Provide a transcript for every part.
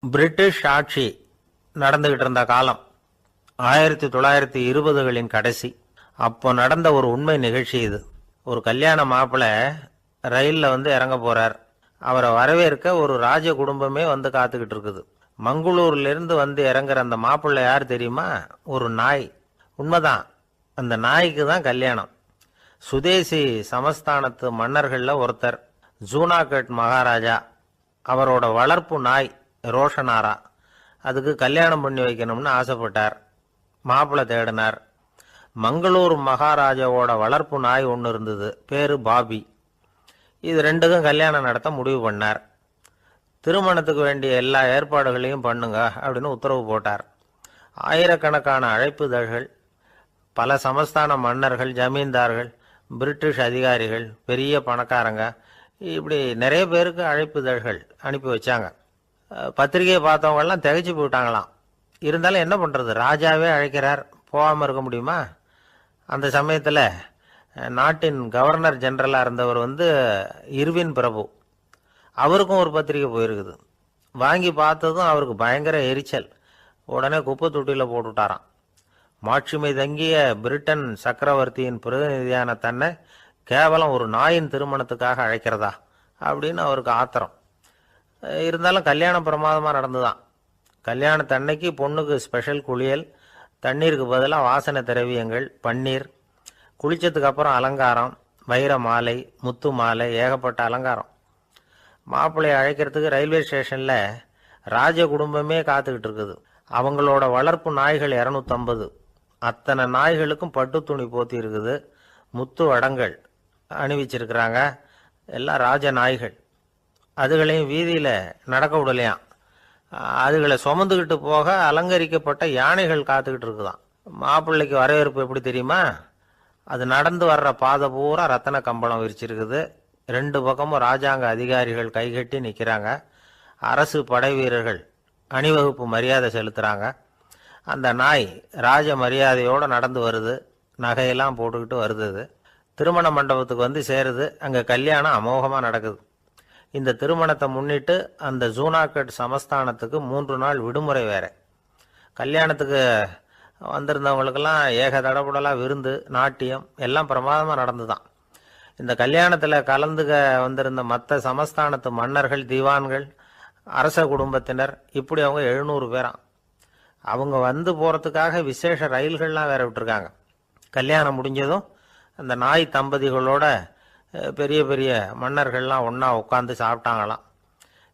British ஆட்சி நடந்துகிட்டு இருந்த காலம் 1920களின் கடைசி. அப்போ நடந்த ஒரு உண்மை நிகழ்ச்சி இது. ஒரு கல்யாண மாப்பிள்ளை ரயிலில் இறங்க போறார். அவரை வரவேற்க ஒரு ராஜ குடும்பமே காத்துக்கிட்டு இருக்குது. மங்களூர்லேருந்து இறங்குற அந்த மாப்பிள்ளை யார் தெரியுமா? ஒரு நாய். உண்மைதான், அந்த நாய்க்கு தான் கல்யாணம். சுதேசி சமஸ்தானத்து மன்னர்களில் ஒருத்தர் ஜூனாகட் மகாராஜா. அவரோட வளர்ப்பு நாய் ரோஷனாரா. அதுக்கு கல்யாணம் பண்ணி வைக்கணும்னு ஆசைப்பட்டார். மாப்பிள்ளை தேடினார். மங்களூர் மகாராஜாவோட வளர்ப்பு நாய் ஒன்று இருந்தது, பேரு பாபி. இது ரெண்டுக்கும் கல்யாணம் நடத்த முடிவு பண்ணார். திருமணத்துக்கு வேண்டிய எல்லா ஏற்பாடுகளையும் பண்ணுங்க அப்படின்னு உத்தரவு போட்டார். ஆயிரக்கணக்கான அழைப்புதழ்கள், பல சமஸ்தான மன்னர்கள், ஜமீன்தார்கள், பிரிட்டிஷ் அதிகாரிகள், பெரிய பணக்காரங்க, இப்படி நிறைய பேருக்கு அழைப்புதழ்கள் அனுப்பி வச்சாங்க. பத்திரிகையை பார்த்தவங்கெல்லாம் திகைச்சு போயிட்டாங்களாம். இருந்தாலும் என்ன பண்ணுறது, ராஜாவே அழைக்கிறார், போகாமல் இருக்க முடியுமா? அந்த சமயத்தில் நாட்டின் கவர்னர் ஜெனரலாக இருந்தவர் இர்வின் பிரபு. அவருக்கும் ஒரு பத்திரிகை போயிருக்குது. வாங்கி பார்த்ததும் அவருக்கு பயங்கர எரிச்சல். உடனே குப்பை தொட்டியில் போட்டுவிட்டாராம். மாட்சிமை தங்கிய பிரிட்டன் சக்கரவர்த்தியின் பிரதிநிதியான தன்னை கேவலம் ஒரு நாயின் திருமணத்துக்காக அழைக்கிறதா அப்படின்னு அவருக்கு ஆத்திரம். இருந்தாலும் கல்யாணம் பிரமாதமாக நடந்துதான். கல்யாணத்தன்னைக்கு பொண்ணுக்கு ஸ்பெஷல் குளியல், தண்ணீருக்கு பதிலாக வாசனை திரவியங்கள், பன்னீர், குளிச்சதுக்கு அப்புறம் அலங்காரம், வைர மாலை, முத்து மாலை, ஏகப்பட்ட அலங்காரம். மாப்பிள்ளையை அழைக்கிறதுக்கு ரயில்வே ஸ்டேஷனில் ராஜ குடும்பமே காத்துக்கிட்டு இருக்குது. அவங்களோட வளர்ப்பு நாய்கள் 250. அத்தனை நாய்களுக்கும் பட்டு துணி போத்தி இருக்குது. முத்து வடங்கள் அணிவிச்சிருக்கிறாங்க. எல்லாம் ராஜ நாய்கள். அதுகளையும் வீதியில் நடக்க விடலையாம். அதுகளை சுமந்துக்கிட்டு போக அலங்கரிக்கப்பட்ட யானைகள் காத்துக்கிட்டு இருக்குதான். மாப்பிள்ளைக்கு வரவேற்பு எப்படி தெரியுமா? அது நடந்து வர்ற பாதை பூரா ரத்தன கம்பளம் விரிச்சிருக்குது. 2 பக்கமும் ராஜாங்க அதிகாரிகள் கைகட்டி நிற்கிறாங்க. அரசு படை வீரர்கள் அணிவகுப்பு மரியாதை செலுத்துகிறாங்க. அந்த நாய் ராஜ மரியாதையோடு நடந்து வருது. நகையெல்லாம் போட்டுக்கிட்டு வருது. திருமண மண்டபத்துக்கு சேருது. அங்கே கல்யாணம் அமோகமாக நடக்குது. இந்த திருமணத்தை முன்னிட்டு அந்த ஜூனாகட் சமஸ்தானத்துக்கு 3 நாள் விடுமுறை வேற. கல்யாணத்துக்கு வந்திருந்தவங்களுக்கெல்லாம் ஏக தடபுடலாக விருந்து, நாட்டியம் எல்லாம் பிரமாதமாக நடந்துதான். இந்த கல்யாணத்தில் கலந்துக்க வந்திருந்த மற்ற சமஸ்தானத்து மன்னர்கள், திவான்கள், அரச குடும்பத்தினர், இப்படி அவங்க 700 பேராம். அவங்க போகிறதுக்காக விசேஷ ரயில்கள்லாம் வேற விட்டுருக்காங்க. கல்யாணம் முடிஞ்சதும் அந்த நாய் தம்பதிகளோட பெரிய பெரிய மன்னர்கள்லாம் ஒன்றா உட்காந்து சாப்பிட்டாங்களாம்.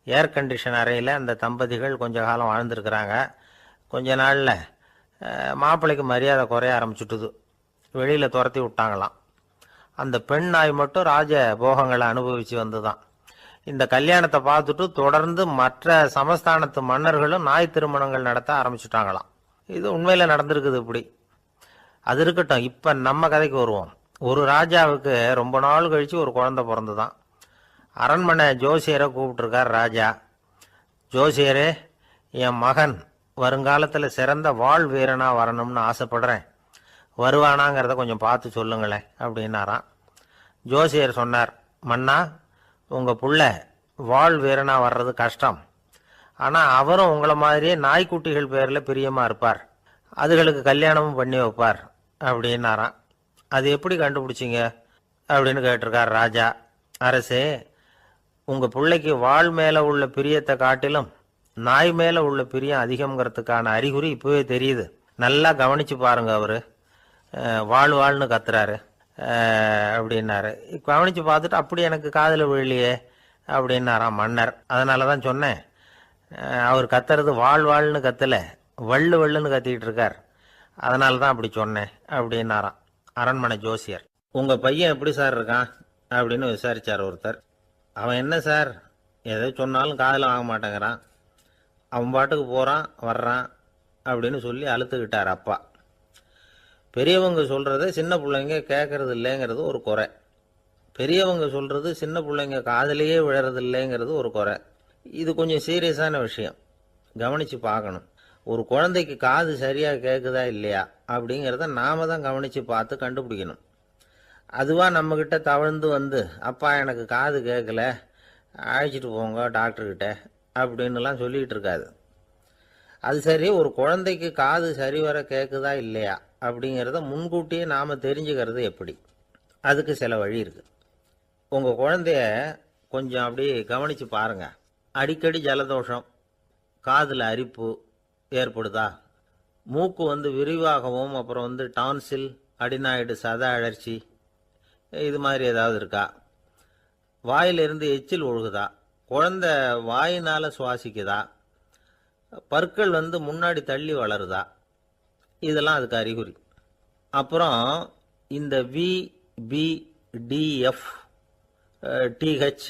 ஏர் கண்டிஷன் அறையில் அந்த தம்பதிகள் கொஞ்ச காலம் வாழ்ந்துருக்கிறாங்க. கொஞ்ச நாளில் மாப்பிள்ளைக்கு மரியாதை குறைய ஆரம்பிச்சுட்டுது. வெளியில் துரத்தி விட்டாங்களாம். அந்த பெண் நாய் மட்டும் ராஜ போகங்களை அனுபவித்து வந்துதான். இந்த கல்யாணத்தை பார்த்துட்டு தொடர்ந்து மற்ற சமஸ்தானத்து மன்னர்களும் நாய் திருமணங்கள் நடத்த ஆரம்பிச்சுட்டாங்களாம். இது உண்மையில் நடந்திருக்குது. இப்படி அது இருக்கட்டும். இப்போ நம்ம கதைக்கு வருவோம். ஒரு ராஜாவுக்கு ரொம்ப நாள் கழித்து ஒரு குழந்தை பிறந்துதான். அரண்மனை ஜோசியரை கூப்பிட்டுருக்கார் ராஜா. ஜோசியரே, என் மகன் வருங்காலத்தில் சிறந்த வாழ் வீரனாக வரணும்னு ஆசைப்படுறேன். வருவானாங்கிறத கொஞ்சம் பார்த்து சொல்லுங்களேன் அப்படின்னாராம். ஜோசியர் சொன்னார், மன்னா, உங்கள் புள்ள வாழ் வீரனாக வர்றது கஷ்டம். ஆனால் அவரும் உங்களை மாதிரியே நாய்க்குட்டிகள் பேரில் பிரியமாக இருப்பார். அதுகளுக்கு கல்யாணமும் பண்ணி வைப்பார் அப்படின்னாராம். அது எப்படி கண்டுபிடிச்சிங்க அப்படின்னு கேட்டிருக்கார் ராஜா. அரசே, உங்கள் பிள்ளைக்கு வாழ் மேலே உள்ள பிரியத்தை காட்டிலும் நாய் மேலே உள்ள பிரியம் அதிகங்கிறதுக்கான அறிகுறி இப்போவே தெரியுது. நல்லா கவனித்து பாருங்க. அவர் வாழ்னு கத்துறாரு அப்படின்னாரு. கவனித்து பார்த்துட்டு அப்படி எனக்கு காதில் விழலையே அப்படின்னாராம் மன்னர். அதனால தான் சொன்னேன், அவர் கத்துறது வாழ்னு கத்தலை, வள்ளுன்னு கத்திக்கிட்டு இருக்கார். அதனால தான் அப்படி சொன்னேன் அப்படின்னாராம் அரண்மனை ஜோசியர். உங்கள் பையன் எப்படி சார் இருக்கான் அப்படின்னு விசாரித்தார் ஒருத்தர். அவன் என்ன சார், எதை சொன்னாலும் காதில் வாங்க மாட்டேங்கிறான், அவன் பாட்டுக்கு போகிறான் வர்றான் அப்படின்னு சொல்லி அழுத்துக்கிட்டார் அப்பா. பெரியவங்க சொல்கிறத சின்ன பிள்ளைங்க கேட்கறது இல்லைங்கிறது ஒரு குறை. பெரியவங்க சொல்கிறது சின்ன பிள்ளைங்க காதிலேயே விழறது இல்லைங்கிறது ஒரு குறை. இது கொஞ்சம் சீரியஸான விஷயம், கவனித்து பார்க்கணும். ஒரு குழந்தைக்கு காது சரியாக கேட்குதா இல்லையா அப்படிங்கிறத நாம தான் கவனித்து பார்த்து கண்டுபிடிக்கணும். அதுவாக நம்மக்கிட்ட தவழ்ந்து அப்பா எனக்கு காது கேட்கல, அழைச்சிட்டு போங்க டாக்டர்கிட்ட அப்படின்னுலாம் சொல்லிகிட்டு இருக்காது. அது சரி, ஒரு குழந்தைக்கு காது சரிவர கேட்குதா இல்லையா அப்படிங்கிறத முன்கூட்டியே நாம் தெரிஞ்சுக்கிறது எப்படி? அதுக்கு சில வழி இருக்குது. உங்கள் குழந்தைய கொஞ்சம் அப்படி கவனித்து பாருங்கள். அடிக்கடி ஜலதோஷம், காதில் அரிப்பு ஏற்படுதா? மூக்கு விரிவாகவும் அப்புறம் டான்சில், அடினாய்டு, சத அழற்சி இது மாதிரி ஏதாவது இருக்கா? வாயிலிருந்து எச்சில் ஒழுகுதா? குழந்தை வாயினால் சுவாசிக்குதா? பற்கள் முன்னாடி தள்ளி வளருதா? இதெல்லாம் அதுக்கு அறிகுறி. அப்புறம் இந்த வி, பி, டிஎஃப், டிஹெச்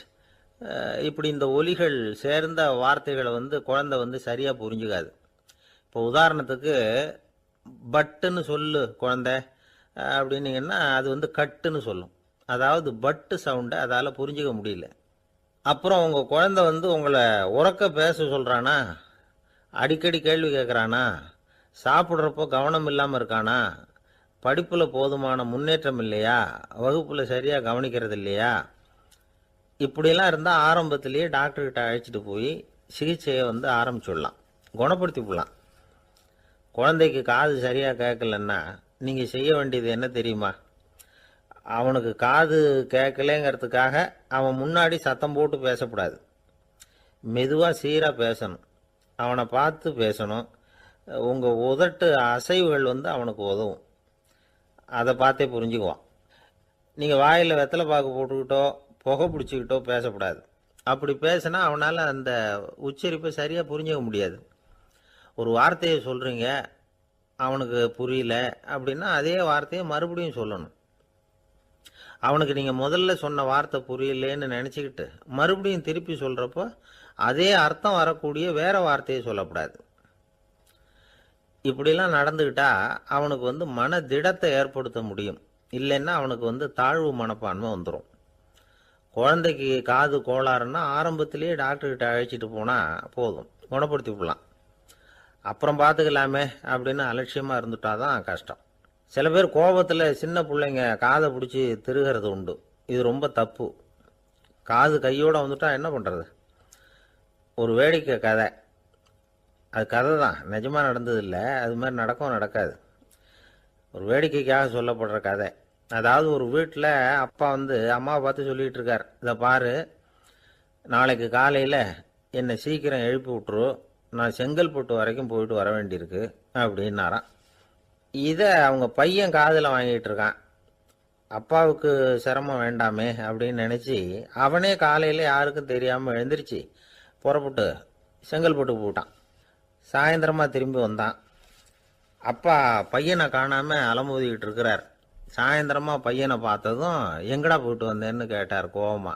இப்படி இந்த ஒலிகள் சேர்ந்த வார்த்தைகளை குழந்தை சரியாக புரிஞ்சுக்காது. இப்போ உதாரணத்துக்கு பட்டுன்னு சொல்லு குழந்தை அப்படின்னீங்கன்னா அது கட்டுன்னு சொல்லும். அதாவது பட்டு சவுண்டை அதால் புரிஞ்சுக்க முடியல. அப்புறம் உங்கள் குழந்தை உங்களை உறக்க பேச சொல்கிறானா? அடிக்கடி கேள்வி கேட்குறானா? சாப்பிட்றப்போ கவனம் இல்லாமல் இருக்கானா? படிப்பில் போதுமான முன்னேற்றம் இல்லையா? வகுப்பில் சரியாக கவனிக்கிறது இல்லையா? இப்படியெல்லாம் இருந்தால் ஆரம்பத்திலேயே டாக்டர்கிட்ட அழைச்சிட்டு போய் சிகிச்சையை ஆரம்பிச்சுடலாம், குணப்படுத்தி விடலாம். குழந்தைக்கு காது சரியாக கேட்கலன்னா நீங்கள் செய்ய வேண்டியது என்ன தெரியுமா? அவனுக்கு காது கேட்கலேங்கிறதுக்காக அவன் முன்னாடி சத்தம் போட்டு பேசக்கூடாது. மெதுவாக சீராக பேசணும். அவனை பார்த்து பேசணும். உங்கள் உதட்டு அசைவுகள் அவனுக்கு உதவும். அதை பார்த்தே புரிஞ்சுக்குவான். நீங்கள் வாயில் வெத்தலை பாக்கு போட்டுக்கிட்டோ புகை பிடிச்சிக்கிட்டோ பேசக்கூடாது. அப்படி பேசினா அவனால் அந்த உச்சரிப்பை சரியாக புரிஞ்சுக்க முடியாது. ஒரு வார்த்தையை சொல்கிறீங்க, அவனுக்கு புரியல அப்படின்னா அதே வார்த்தையை மறுபடியும் சொல்லணும். அவனுக்கு நீங்கள் முதல்ல சொன்ன வார்த்தை புரியலேன்னு நினச்சிக்கிட்டு மறுபடியும் திருப்பி சொல்கிறப்போ அதே அர்த்தம் வரக்கூடிய வேற வார்த்தையை சொல்லக்கூடாது. இப்படிலாம் நடந்துக்கிட்டா அவனுக்கு மன திடத்தை ஏற்படுத்த முடியும். இல்லைன்னா அவனுக்கு தாழ்வு மனப்பான்மை வந்துடும். குழந்தைக்கு காது கோளாறுன்னா ஆரம்பத்திலேயே டாக்டர்கிட்ட அழைச்சிட்டு போனால் போதும், குணப்படுத்தி விடலாம். அப்புறம் பார்த்துக்கலாமே அப்படின்னு அலட்சியமாக இருந்துட்டாதான் கஷ்டம். சில பேர் கோபத்தில் சின்ன பிள்ளைங்க காதை பிடிச்சி திருகிறது உண்டு. இது ரொம்ப தப்பு. காது கையோடு வந்துட்டா என்ன பண்ணுறது? ஒரு வேடிக்கை கதை. அது கதை தான், நிஜமாக நடந்தது இல்லை. அது மாதிரி நடக்காது. ஒரு வேடிக்கைக்காக சொல்லப்படுற கதை. அதாவது ஒரு வீட்டில் அப்பா அம்மாவை பார்த்து சொல்லிகிட்டு இருக்கார், இதை பாரு, நாளைக்கு காலையில் என்னை சீக்கிரம் எழுப்பி விட்டுரு, நான் செங்கல்பட்டு வரைக்கும் போயிட்டு வர வேண்டியிருக்கு அப்படின்னாராம். இதை அவங்க பையன் காதில் வாங்கிட்டு இருக்கான். அப்பாவுக்கு சிரமம் வேண்டாமே அப்படின்னு நினச்சி அவனே காலையில் யாருக்கும் தெரியாமல் எழுந்திரிச்சு புறப்பட்டு செங்கல்பட்டு போட்டான். சாயந்தரமாக திரும்பி வந்தான். அப்பா பையனை காணாமல் அலமோதிக்கிட்டு இருக்கிறார். சாயந்தரமாக பையனை பார்த்ததும் எங்கடா போயிட்டு வந்தேன்னு கேட்டார் கோவமா.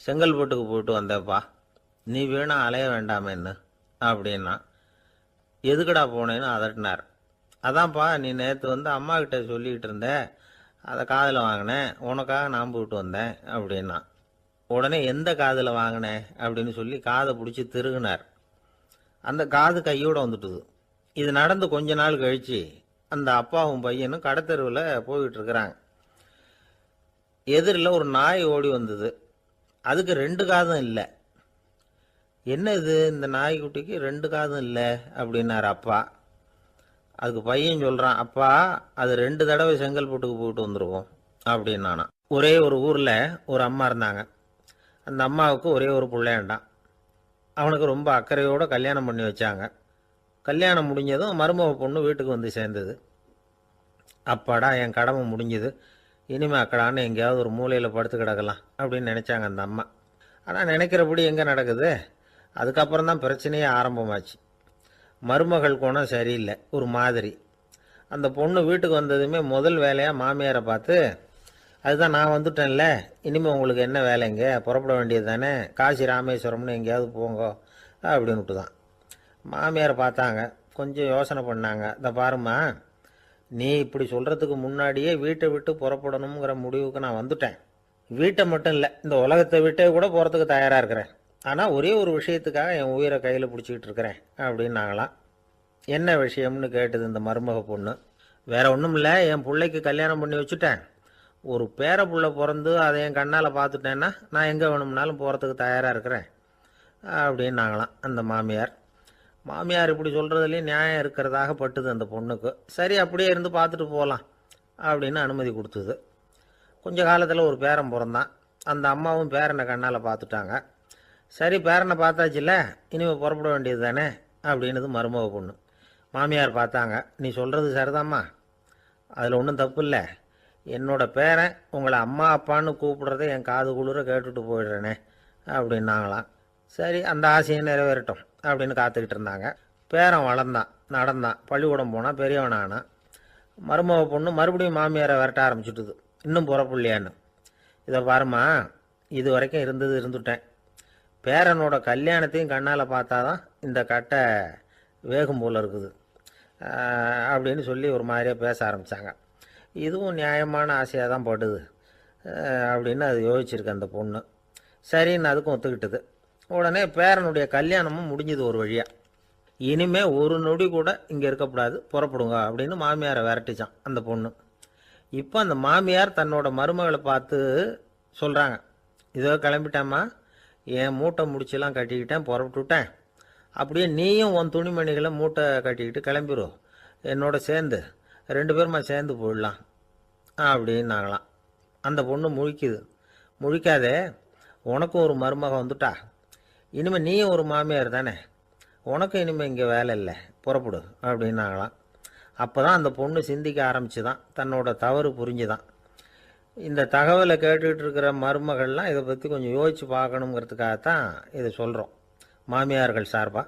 செங்கல்பட்டுக்கு போயிட்டு வந்தேப்பா, நீ வீணா அலைய வேண்டாமேன்னு அப்படின்னா. எதுக்கடா போனேன்னு அதட்டினார். அதான்ப்பா, நீ நேற்று அம்மா கிட்ட சொல்லிக்கிட்டு இருந்த, அதை காதில் வாங்கினேன், உனக்காக நான் போயிட்டு வந்தேன் அப்படின்னா. உடனே எந்த காதில் வாங்கினேன் அப்படின்னு சொல்லி காதை பிடிச்சி திருகுனார். அந்த காது கையோடு வந்துட்டுது. இது நடந்து கொஞ்ச நாள் கழித்து அந்த அப்பாவும் பையனும் கடத்தெருவில் போய்கிட்டு இருக்கிறாங்க. எதிரில் ஒரு நாய் ஓடி வந்தது. அதுக்கு 2 காதும் இல்லை. என்ன இது, இந்த நாய்க்குட்டிக்கு 2 காதும் இல்லை அப்படின்னார் அப்பா. அதுக்கு பையன் சொல்கிறான், அப்பா அது 2 தடவை செங்கல்பட்டுக்கு போயிட்டு வந்துருவோம் அப்படின்னானா. ஒரே ஒரு ஊரில் ஒரு அம்மா இருந்தாங்க. அந்த அம்மாவுக்கு ஒரே ஒரு பிள்ளையாண்டான். அவனுக்கு ரொம்ப அக்கறையோடு கல்யாணம் பண்ணி வச்சாங்க. கல்யாணம் முடிஞ்சதும் மருமக பொண்ணு வீட்டுக்கு சேர்ந்தது. அப்பாடா, என் கடமை முடிஞ்சது, இனிமேல் அக்கடான்னு எங்கேயாவது ஒரு மூலையில் படுத்து கிடக்கலாம் அப்படின்னு நினச்சாங்க அந்த அம்மா. ஆனால் நினைக்கிறபடி எங்கே நடக்குது? அதுக்கப்புறம் தான் பிரச்சனையே ஆரம்பமாச்சு. மருமகள் குணம் சரியில்லை, ஒரு மாதிரி. அந்த பொண்ணு வீட்டுக்கு வந்ததுமே முதல் வேலையாக மாமியாரை பார்த்து, அதுதான் நான் வந்துட்டேன்ல, இனிமேல் உங்களுக்கு என்ன வேலைங்க, புறப்பட வேண்டியது தானே, காசி ராமேஸ்வரம்னு எங்கேயாவது போங்க அப்படின்னுட்டு தான். மாமியாரை பார்த்தாங்க, கொஞ்சம் யோசனை பண்ணாங்க. இதை பாருமா, நீ இப்படி சொல்கிறதுக்கு முன்னாடியே வீட்டை விட்டு புறப்படணுங்கிற முடிவுக்கு நான் வந்துட்டேன். வீட்டை மட்டும் இல்லை, இந்த உலகத்தை விட்டே கூட போகிறதுக்கு தயாராக இருக்கிறேன். ஆனால் ஒரே ஒரு விஷயத்துக்காக என் உயிரை கையில் பிடிச்சிக்கிட்டு இருக்கிறேன் அப்படின்னாங்களாம். என்ன விஷயம்னு கேட்டது இந்த மருமக பொண்ணு. வேற ஒன்றும் இல்லை, என் பிள்ளைக்கு கல்யாணம் பண்ணி வச்சுட்டேன். ஒரு பேர புள்ள பிறந்து அதை என் கண்ணால் பார்த்துட்டேன்னா நான் எங்கே வேணும்னாலும் போகிறதுக்கு தயாராக இருக்கிறேன். அப்படின்னாங்களாம் அந்த மாமியார். மாமியார் இப்படி சொல்கிறதுலேயும் நியாயம் இருக்கிறதாக பட்டுது அந்த பொண்ணுக்கு. சரி அப்படியே இருந்து பார்த்துட்டு போகலாம் அப்படின்னு அனுமதி கொடுத்தது. கொஞ்ச காலத்தில் ஒரு பேரன் பிறந்தான். அந்த அம்மாவும் பேரனை கண்ணால் பார்த்துட்டாங்க. சரி பேரனை பார்த்தாச்சுல்ல, இனிமேல் புறப்பட வேண்டியது தானே அப்படின்னது மருமக பொண்ணு. மாமியார் பார்த்தாங்க. நீ சொல்கிறது சரிதாம்மா, அதில் ஒன்றும் தப்பு இல்லை. என்னோட பேரன் உங்களை அம்மா அப்பான்னு கூப்பிடுறத என் காது குளிர கேட்டுட்டு போயிடுறேனே அப்படின்னாங்களாம். சரி அந்த ஆசையை நிறைவேறட்டும் அப்படின்னு காத்துக்கிட்டு இருந்தாங்க. பேரன் வளர்ந்தான், நடந்தான், பள்ளிக்கூடம் போனால் பெரியவனானான். மருமக பொண்ணு மறுபடியும் மாமியாரை விரட்ட ஆரம்பிச்சுட்டுது, இன்னும் புறப்புள்ளையான்னு. இதை பாருமா, இது வரைக்கும் இருந்துட்டேன். பேரனோட கல்யாணத்தையும் கண்ணால் பார்த்தா தான் இந்த கட்டை வேகும் போல் இருக்குது அப்படின்னு சொல்லி ஒரு மாதிரியாக பேச ஆரம்பித்தாங்க. இதுவும் நியாயமான ஆசையாக தான் படுது அப்படின்னு அது யோசிச்சிருக்கு அந்த பொண்ணு. சரின்னு அதுக்கும் ஒத்துக்கிட்டது. உடனே பேரனுடைய கல்யாணமும் முடிஞ்சது ஒரு வழியாக. இனிமே ஒரு நொடி கூட இங்கே இருக்கக்கூடாது, புறப்படுங்க அப்படின்னு மாமியாரை விரட்டிச்சான் அந்த பொண்ணு. இப்போ அந்த மாமியார் தன்னோட மருமகளை பார்த்து சொல்கிறாங்க, இதோ கிளம்பிட்டேம்மா, என் மூட்டை முடிச்செல்லாம் கட்டிக்கிட்டேன், புறப்பட்டுவிட்டேன். அப்படியே நீயும் உன் துணிமணிகளை மூட்டை கட்டிக்கிட்டு கிளம்பிடும், என்னோட சேர்ந்து 2 பேருமா சேர்ந்து போயிடலாம் அப்படின்னாங்களாம். அந்த பொண்ணு முழிக்குது. முழிக்காதே, உனக்கும் ஒரு மருமக வந்துட்டா, இனிமேல் நீயும் ஒரு மாமியார் தானே, உனக்கும் இனிமேல் இங்கே வேலை இல்லை, புறப்படு அப்படின்னாங்களாம். அப்போ தான் அந்த பொண்ணு சிந்திக்க ஆரம்பிச்சுதான், தன்னோட தவறு புரிஞ்சுதான். இந்த தகவலை கேட்டுக்கிட்டு இருக்கிற மருமகள்லாம் இதை பற்றி கொஞ்சம் யோசித்து பார்க்கணுங்கிறதுக்காகத்தான் இதை சொல்கிறோம் மாமியார்கள் சார்பாக.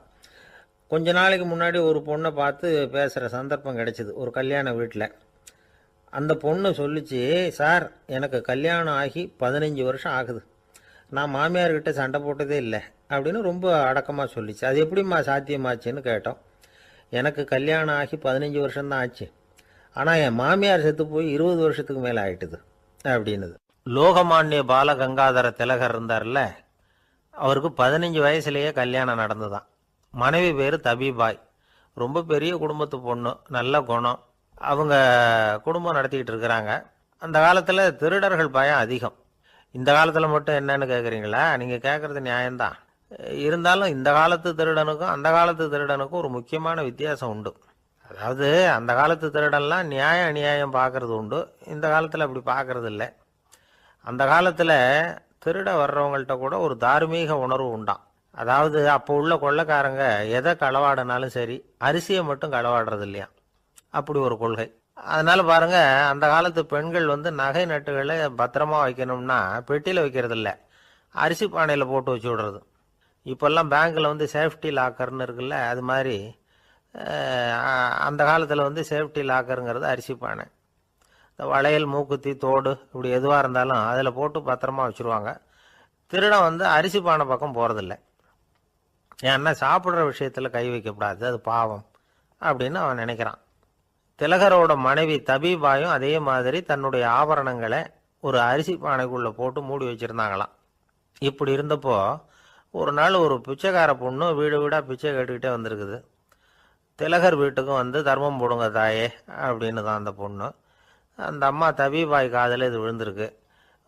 கொஞ்ச நாளைக்கு முன்னாடி ஒரு பொண்ணை பார்த்து பேசுகிற சந்தர்ப்பம் கிடைச்சிது ஒரு கல்யாண வீட்டில். அந்த பொண்ணு சொல்லிச்சு, சார் எனக்கு கல்யாணம் ஆகி 15 வருஷம் ஆகுது, நான் மாமியார்கிட்ட சண்டை போட்டதே இல்லை அப்படின்னு ரொம்ப அடக்கமாக சொல்லிச்சு. அது எப்படிம்மா சாத்தியமாச்சுன்னு கேட்டோம். எனக்கு கல்யாணம் ஆகி 15 வருஷம்தான் ஆச்சு, ஆனால் என் மாமியார் செத்து போய் 20 வருஷத்துக்கு மேலே ஆயிட்டுது அப்படின்னுது. லோகமானிய பாலகங்காதர திலகர் இருந்தார்ல, அவருக்கு 15 வயசுலேயே கல்யாணம் நடந்துதான். மனைவி பேர் தபிபாய், ரொம்ப பெரிய குடும்பத்து பொண்ணு, நல்ல குணம். அவங்க குடும்பம் நடத்திக்கிட்டு இருக்கிறாங்க. அந்த காலத்தில் திருடர்கள் பயம் அதிகம். இந்த காலத்தில் மட்டும் என்னன்னு கேட்குறீங்களா? நீங்கள் கேட்குறது நியாயம்தான். இருந்தாலும் இந்த காலத்து திருடனுக்கும் அந்த காலத்து திருடனுக்கும் ஒரு முக்கியமான வித்தியாசம் உண்டு. அதாவது அந்த காலத்து திருடன்லாம் நியாயம் அநியாயம் பார்க்கறது உண்டு, இந்த காலத்தில் அப்படி பார்க்கறது இல்லை. அந்த காலத்தில் திருட வர்றவங்கள்ட்ட கூட ஒரு தார்மீக உணர்வு உண்டாம். அதாவது அப்போ உள்ள கொள்ளைக்காரங்க எதை களவாடினாலும் சரி, அரிசியை மட்டும் களவாடுறது இல்லையா, அப்படி ஒரு கொள்கை. அதனால பாருங்க, அந்த காலத்து பெண்கள் நகை நட்டுகளை பத்திரமா வைக்கணும்னா பெட்டியில் வைக்கிறது இல்லை, அரிசி பானையில் போட்டு வச்சு விடுறது. இப்போல்லாம் பேங்க்கில் சேஃப்டி லாக்கர்னு இருக்குல்ல, அது மாதிரி அந்த காலத்தில் சேஃப்டி லாக்கருங்கிறது அரிசி பானை. இந்த வளையல், மூக்குத்தி, தோடு இப்படி எதுவாக இருந்தாலும் அதில் போட்டு பத்திரமா வச்சுருவாங்க. திருடன் அரிசி பானை பக்கம் போகிறதில்ல. ஏன்னா சாப்பிட்ற விஷயத்தில் கை வைக்கக்கூடாது, அது பாவம் அப்படின்னு அவன் நினைக்கிறான். திலகரோட மனைவி தபிபாயும் அதே மாதிரி தன்னுடைய ஆபரணங்களை ஒரு அரிசி பானைக்குள்ளே போட்டு மூடி வச்சுருந்தாங்களாம். இப்படி இருந்தப்போ ஒரு நாள் ஒரு பிச்சைக்கார பொண்ணு வீடு வீடாக பிச்சை கேட்டுக்கிட்டே வந்திருக்குது. திலகர் வீட்டுக்கும் தர்மம் போடுங்க தாயே அப்படின்னு தான் அந்த பொண்ணு. அந்த அம்மா தபிபாய் காதில் இது விழுந்திருக்கு.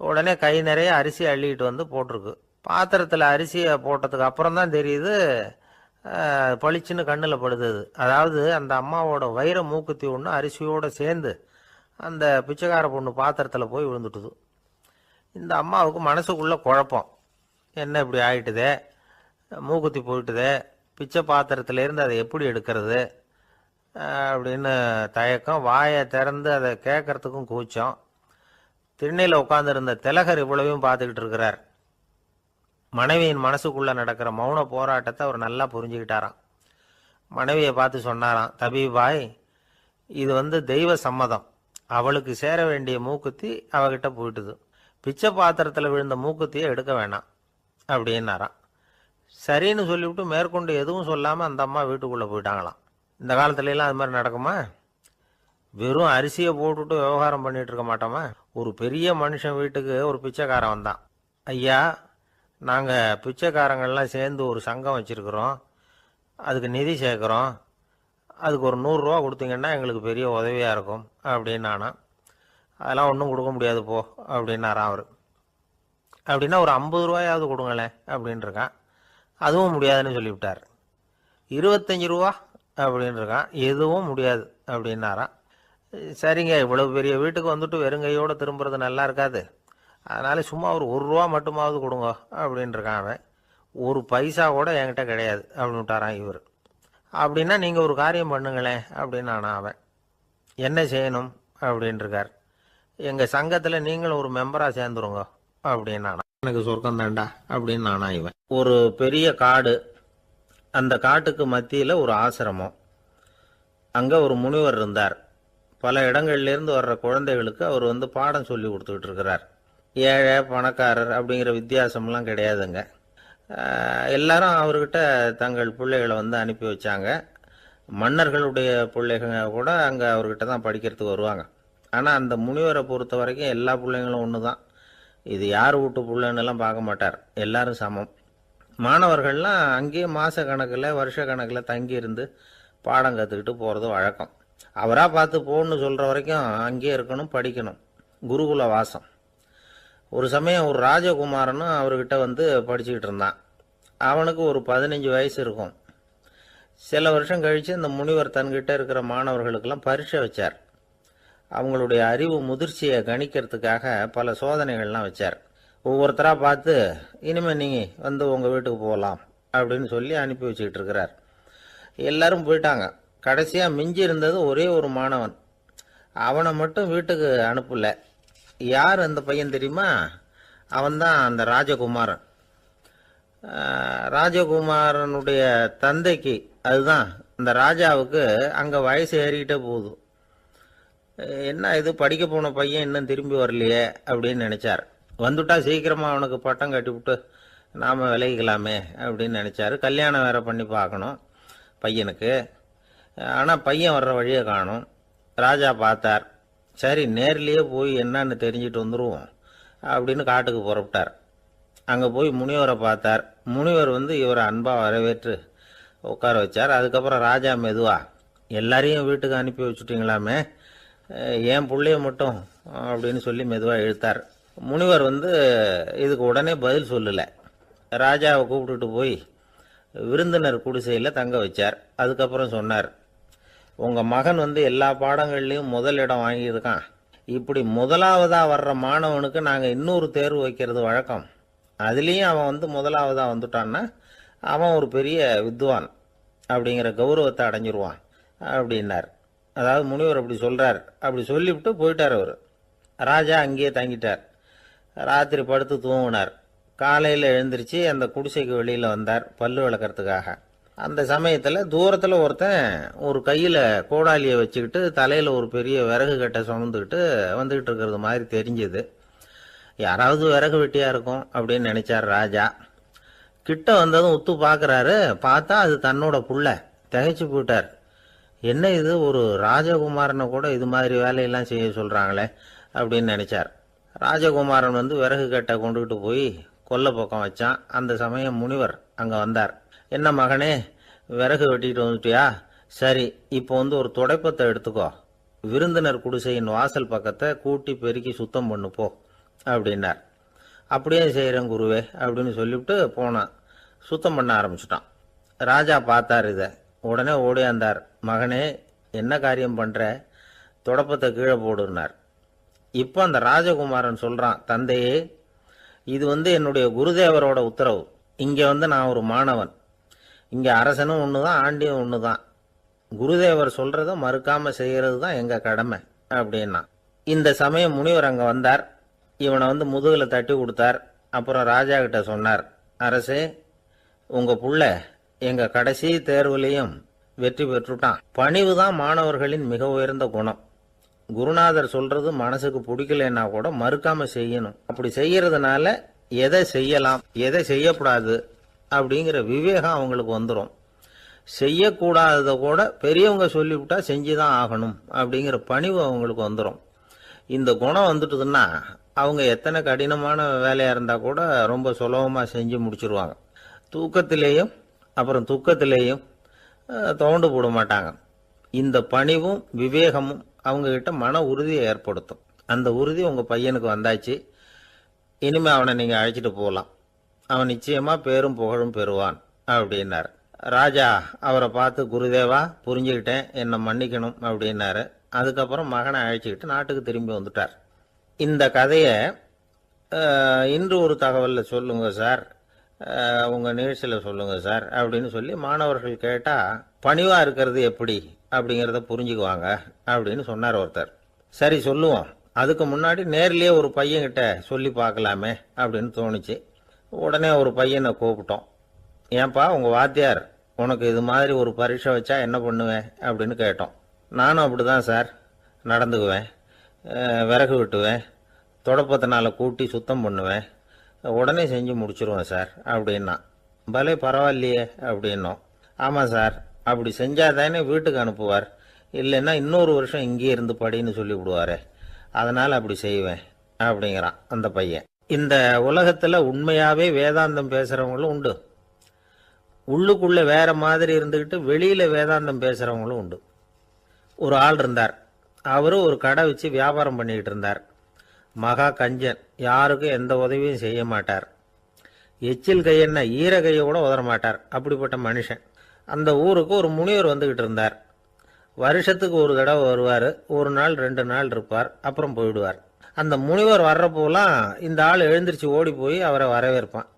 உடனே கை நிறைய அரிசி அள்ளிக்கிட்டு போட்டிருக்கு. பாத்திரத்தில் அரிசியை போட்டதுக்கு அப்புறம் தான் தெரியுது, பளிச்சுன்னு கண்ணில் படுது. அதாவது அந்த அம்மாவோட வைர மூக்குத்தி ஒன்று அரிசியோடு சேர்ந்து அந்த பிச்சைக்கார பொண்ணு பாத்திரத்தில் போய் விழுந்துட்டுது. இந்த அம்மாவுக்கு மனசுக்குள்ளே குழப்பம், என்ன இப்படி ஆயிட்டுதே, மூக்குத்தி போயிட்டுதே, பிச்சை பாத்திரத்திலேருந்து அதை எப்படி எடுக்கிறது அப்படின்னு தயக்கம். வாயை திறந்து அதை கேட்கறதுக்கும் கூச்சம். திண்ணையில் உட்காந்துருந்த திலகர் இவ்வளவையும் பார்த்துக்கிட்டு இருக்கிறார். மனைவியின் மனசுக்குள்ளே நடக்கிற மௌன போராட்டத்தை அவர் நல்லா புரிஞ்சுக்கிட்டாராம். மனைவியை பார்த்து சொன்னாராம், தபிபாய், இது தெய்வ சம்மதம், அவளுக்கு சேர வேண்டிய மூக்குத்தி அவகிட்ட போயிட்டுது, பிச்சை பாத்திரத்தில் விழுந்த மூக்குத்தியை எடுக்க வேணாம் அப்படின்னாராம். சரின்னு சொல்லிவிட்டு மேற்கொண்டு எதுவும் சொல்லாமல் அந்த அம்மா வீட்டுக்குள்ளே போயிட்டாங்களாம். இந்த காலத்துலலாம் அது மாதிரி நடக்குமா? வெறும் அரிசியை போட்டுட்டு விவகாரம் பண்ணிட்டு இருக்க மாட்டோமா? ஒரு பெரிய மனுஷன் வீட்டுக்கு ஒரு பிச்சைக்காரன் வந்தான். ஐயா, நாங்கள் பிச்சைக்காரங்கள்லாம் சேர்ந்து ஒரு சங்கம் வச்சுருக்குறோம், அதுக்கு நிதி சேர்க்குறோம், அதுக்கு ஒரு 100 ரூபா கொடுத்தீங்கன்னா எங்களுக்கு பெரிய உதவியாக இருக்கும் அப்படின்னானா. அதெல்லாம் ஒன்றும் கொடுக்க முடியாது போ அப்படின்னாரான் அவர். அப்படின்னா ஒரு 50 ரூபாயாவது கொடுங்களேன் அப்படின்ட்டுருக்கான். அதுவும் முடியாதுன்னு சொல்லிவிட்டார். 25 ரூபா அப்படின்னு இருக்கான். எதுவும் முடியாது அப்படின்னாராம். சரிங்க, இவ்வளவு பெரிய வீட்டுக்கு வந்துட்டு வெறுங்கையோடு திரும்புறது நல்லா இருக்காது, அதனால சும்மா ஒரு ரூபா மட்டுமாவது கொடுங்க அப்படின்னு இருக்கான் அவன். ஒரு பைசா கூட என்கிட்ட கிடையாது அப்படின்னு விட்டாரான் இவர். அப்படின்னா நீங்கள் ஒரு காரியம் பண்ணுங்களேன் அப்படின்னானா அவன். என்ன செய்யணும் அப்படின்னு இருக்கார். எங்கள் சங்கத்தில் நீங்களும் ஒரு மெம்பராக சேர்ந்துருங்க அப்படின்னானா. எனக்கு சொர்க்கம் தாண்டா அப்படின்னு நானா இவன். ஒரு பெரிய காடு, அந்த காட்டுக்கு மத்தியில் ஒரு ஆசிரமம். அங்கே ஒரு முனிவர் இருந்தார். பல இடங்கள்லேருந்து வர்ற குழந்தைகளுக்கு அவர் பாடம் சொல்லி கொடுத்துக்கிட்டு இருக்கிறார். ஏழை பணக்காரர் அப்படிங்கிற வித்தியாசம்லாம் கிடையாதுங்க. எல்லாரும் அவர்கிட்ட தங்கள் பிள்ளைகளை அனுப்பி வச்சாங்க. மன்னர்களுடைய பிள்ளைகள் கூட அங்கே அவர்கிட்ட தான் படிக்கிறதுக்கு வருவாங்க. ஆனால் அந்த முனிவரை பொறுத்த வரைக்கும் எல்லா பிள்ளைங்களும் ஒன்று தான். இது யார் வீட்டு பிள்ளைன்னெல்லாம் பார்க்க மாட்டார், எல்லாரும் சமம். மாணவர்கள்லாம் அங்கேயே மாத கணக்கில் வருஷ கணக்கில் தங்கி இருந்து பாடம் கற்றுக்கிட்டு போகிறது வழக்கம். அவராக பார்த்து போகணுன்னு சொல்கிற வரைக்கும் அங்கேயே இருக்கணும், படிக்கணும். குருகுல வாசம். ஒரு சமயம் ஒரு ராஜகுமாரனும் அவர்கிட்ட படிச்சுக்கிட்டு இருந்தான். அவனுக்கு ஒரு 15 வயசு இருக்கும். சில வருஷம் கழித்து இந்த முனிவர் தன்கிட்ட இருக்கிற மாணவர்களுக்கெல்லாம் பரீட்சை வச்சார். அவங்களுடைய அறிவு முதிர்ச்சியை கணிக்கிறதுக்காக பல சோதனைகள்லாம் வச்சார். ஒவ்வொருத்தராக பார்த்து இனிமேல் நீங்கள் உங்கள் வீட்டுக்கு போகலாம் அப்படின்னு சொல்லி அனுப்பி வச்சுக்கிட்டு இருக்கிறார். எல்லாரும் போயிட்டாங்க. கடைசியாக மிஞ்சி இருந்தது ஒரே ஒரு மாணவன். அவனை மட்டும் வீட்டுக்கு அனுப்பல. யார் அந்த பையன் தெரியுமா? அவன்தான் அந்த ராஜகுமாரன். ராஜகுமாரனுடைய தந்தைக்கு, அதுதான் இந்த ராஜாவுக்கு, அங்கே வயசு ஏறிக்கிட்டே போகுது. என்ன இது, படிக்க போன பையன் இன்னும் திரும்பி வரலையே அப்படின்னு நினைச்சார். வந்துட்டா சீக்கிரமாக அவனுக்கு பட்டம் கட்டிவிட்டு நாம் விலகிக்கலாமே அப்படின்னு நினச்சாரு. கல்யாணம் வேற பண்ணி பார்க்கணும் பையனுக்கு. ஆனால் பையன் வர்ற வழியை காணும். ராஜா பார்த்தார். சரி, நேர்லேயே போய் என்னன்னு தெரிஞ்சுட்டு வந்துடுவோம் அப்படின்னு காட்டுக்கு புறப்பட்டார். அங்கே போய் முனிவரை பார்த்தார். முனிவர் இவரை அன்பாக வரவேற்று உட்கார வச்சார். அதுக்கப்புறம் ராஜா மெதுவா, எல்லாரையும் வீட்டுக்கு அனுப்பி வச்சுட்டிங்களாமே, ஏன் பிள்ளைய மட்டும் அப்படின்னு சொல்லி மெதுவாக இழுத்தார். முனிவர் இதுக்கு உடனே பதில் சொல்லலை. ராஜாவை கூப்பிட்டுட்டு போய் விருந்தினர் குடிசையில் தங்க வச்சார். அதுக்கப்புறம் சொன்னார், உங்கள் மகன் எல்லா பாடங்கள்லையும் முதலிடம் வாங்கியிருக்கான். இப்படி முதலாவதாக வர்ற மாணவனுக்கு நாங்கள் இன்னொரு தேர்வு வைக்கிறது வழக்கம். அதுலேயும் அவன் முதலாவதாக வந்துட்டான்னா அவன் ஒரு பெரிய வித்வான் அப்படிங்கிற கௌரவத்தை அடைஞ்சிருவான் அப்படின்னார். அதாவது முனிவர் அப்படி சொல்கிறார். அப்படி சொல்லிவிட்டு போயிட்டார் அவர். ராஜா அங்கேயே தங்கிட்டார். ராத்திரி படுத்து தூங்கினார். காலையில் எழுந்திரிச்சு அந்த குடிசைக்கு வெளியில் வந்தார் பல்லு விளக்கிறதுக்காக. அந்த சமயத்தில் தூரத்தில் ஒருத்தன் ஒரு கையில் கோடாலியை வச்சுக்கிட்டு தலையில் ஒரு பெரிய விறகு கட்டை சுமந்துக்கிட்டு வந்துக்கிட்டு இருக்கிறது மாதிரி தெரிஞ்சது. யாராவது விறகு வெட்டியாக இருக்கும் அப்படின்னு நினைச்சார் ராஜா. கிட்ட வந்ததும் உத்து பார்க்குறாரு. பார்த்தா அது தன்னோட புள்ள. திகைச்சு போயிட்டார். என்ன இது, ஒரு ராஜகுமாரனை கூட இது மாதிரி வேலையெல்லாம் செய்ய சொல்கிறாங்களே அப்படின்னு நினைச்சார். ராஜகுமாரன் விறகு கட்டை கொண்டுகிட்டு போய் கொல்லை பக்கம் வச்சான். அந்த சமயம் முனிவர் அங்கே வந்தார். என்ன மகனே, விறகு வெட்டிட்டு வந்துட்டியா? சரி, இப்போ ஒரு துடைப்பத்தை எடுத்துக்கோ, விருந்தினர் குடிசையின் வாசல் பக்கத்தை கூட்டி பெருக்கி சுத்தம் பண்ணு போ அப்படின்னார். அப்படியே செய்கிறேன் குருவே அப்படின்னு சொல்லிவிட்டு போனான். சுத்தம் பண்ண ஆரம்பிச்சிட்டான். ராஜா பார்த்தார் இதை. உடனே ஓடியாந்தார். மகனே, என்ன காரியம் பண்ணுற? துடைப்பத்தை கீழே போடுனார். இப்போ அந்த ராஜகுமாரன் சொல்கிறான், தந்தையே, இது என்னுடைய குருதேவரோட உத்தரவு. இங்கே நான் ஒரு மாணவன். இங்கே அரசனும் ஒன்று தான், ஆண்டியும் ஒன்று தான். குருதேவர் சொல்கிறத மறுக்காமல் செய்கிறது தான் எங்கள் கடமை அப்படின்னா. இந்த சமயம் முனிவர் அங்கே வந்தார். இவனை முதுகில் தட்டி கொடுத்தார். அப்புறம் ராஜா கிட்ட சொன்னார், அரசே, உங்கள் புள்ள எங்கள் கடைசி தேர்வுலையும் வெற்றி பெற்றுட்டான். பணிவு தான் மாணவர்களின் மிக உயர்ந்த குணம். குருநாதர் சொல்றது மனசுக்கு பிடிக்கலன்னா கூட மறுக்காம செய்யணும். அப்படி செய்யறதுனால எதை செய்யலாம் எதை செய்யக்கூடாது அப்படிங்கிற விவேகம் அவங்களுக்கு வந்துடும். செய்யக்கூடாததை கூட பெரியவங்க சொல்லிவிட்டா செஞ்சுதான் ஆகணும் அப்படிங்கிற பணிவு அவங்களுக்கு வந்துடும். இந்த குணம் வந்துட்டுதுன்னா அவங்க எத்தனை கடினமான வேலையா இருந்தா கூட ரொம்ப சுலபமா செஞ்சு முடிச்சிருவாங்க. தூக்கத்திலேயும் அப்புறம் துக்கத்திலேயும் தோண்டு போட மாட்டாங்க. இந்த பணிவும் விவேகமும் அவங்க கிட்ட மன உறுதியை ஏற்படுத்தும். அந்த உறுதி உங்க பையனுக்கு வந்தாச்சு. இனிமே அவனை நீங்க அழைச்சிட்டு போகலாம். அவன் நிச்சயமா பேரும் புகழும் பெறுவான் அப்படின்னார். ராஜா அவரை பார்த்து, குருதேவா புரிஞ்சுக்கிட்டேன், என்னை மன்னிக்கணும் அப்படின்னாரு. அதுக்கப்புறம் மகனை அழைச்சிக்கிட்டு நாட்டுக்கு திரும்பி வந்துட்டார். இந்த கதையை இன்று ஒரு தகவலில் சொல்லுங்க சார், உங்கள் நிகழ்ச்சியில் சொல்லுங்க சார் அப்படின்னு சொல்லி மாணவர்கள் கேட்டால் பணிவாக இருக்கிறது எப்படி அப்படிங்கிறத புரிஞ்சுக்குவாங்க அப்படின்னு சொன்னார் ஒருத்தர். சரி சொல்லுவோம், அதுக்கு முன்னாடி நேர்லேயே ஒரு பையன்கிட்ட சொல்லி பார்க்கலாமே அப்படின்னு தோணுச்சு. உடனே ஒரு பையனை கூப்பிட்டோம். ஏன்பா உங்கள் வாத்தியார் உனக்கு இது மாதிரி ஒரு பரீட்சை வச்சா என்ன பண்ணுவேன் அப்படின்னு கேட்டோம். நானும் அப்படி தான் சார் நடந்துக்குவேன், விறகு வெட்டுவேன், தொடப்பத்தினால கூட்டி சுத்தம் பண்ணுவேன், உடனே செஞ்சு முடிச்சிருவேன் சார் அப்படின்னா. பலே பரவாயில்லையே அப்படின்னோம். ஆமாம் சார், அப்படி செஞ்சால் தானே வீட்டுக்கு அனுப்புவார், இல்லைன்னா இன்னொரு வருஷம் இங்கேயே இருந்து படின்னு சொல்லி விடுவார், அதனால் அப்படி செய்வேன் அப்படிங்கிறான் அந்த பையன். இந்த உலகத்தில் உண்மையாகவே வேதாந்தம் பேசுகிறவங்களும் உண்டு, உள்ளுக்குள்ளே வேற மாதிரி இருந்துக்கிட்டு வெளியில் வேதாந்தம் பேசுகிறவங்களும் உண்டு. ஒரு ஆள் இருந்தார், அவரு ஒரு கடை வச்சு வியாபாரம் பண்ணிக்கிட்டு இருந்தார். மகா கஞ்சன், யாருக்கும் எந்த உதவியும் செய்ய மாட்டார். எச்சில் கையென்ன ஈர கையை கூட உதற மாட்டார், அப்படிப்பட்ட மனுஷன். அந்த ஊருக்கு ஒரு முனிவர் வந்துக்கிட்டு இருந்தார். வருஷத்துக்கு ஒரு தடவை வருவார், ஒரு நாள் 2 நாள் இருப்பார், அப்புறம் போயிடுவார். அந்த முனிவர் வர்றப்போலாம் இந்த ஆள் எழுந்திரிச்சு ஓடி போய் அவரை வரவேற்பான்.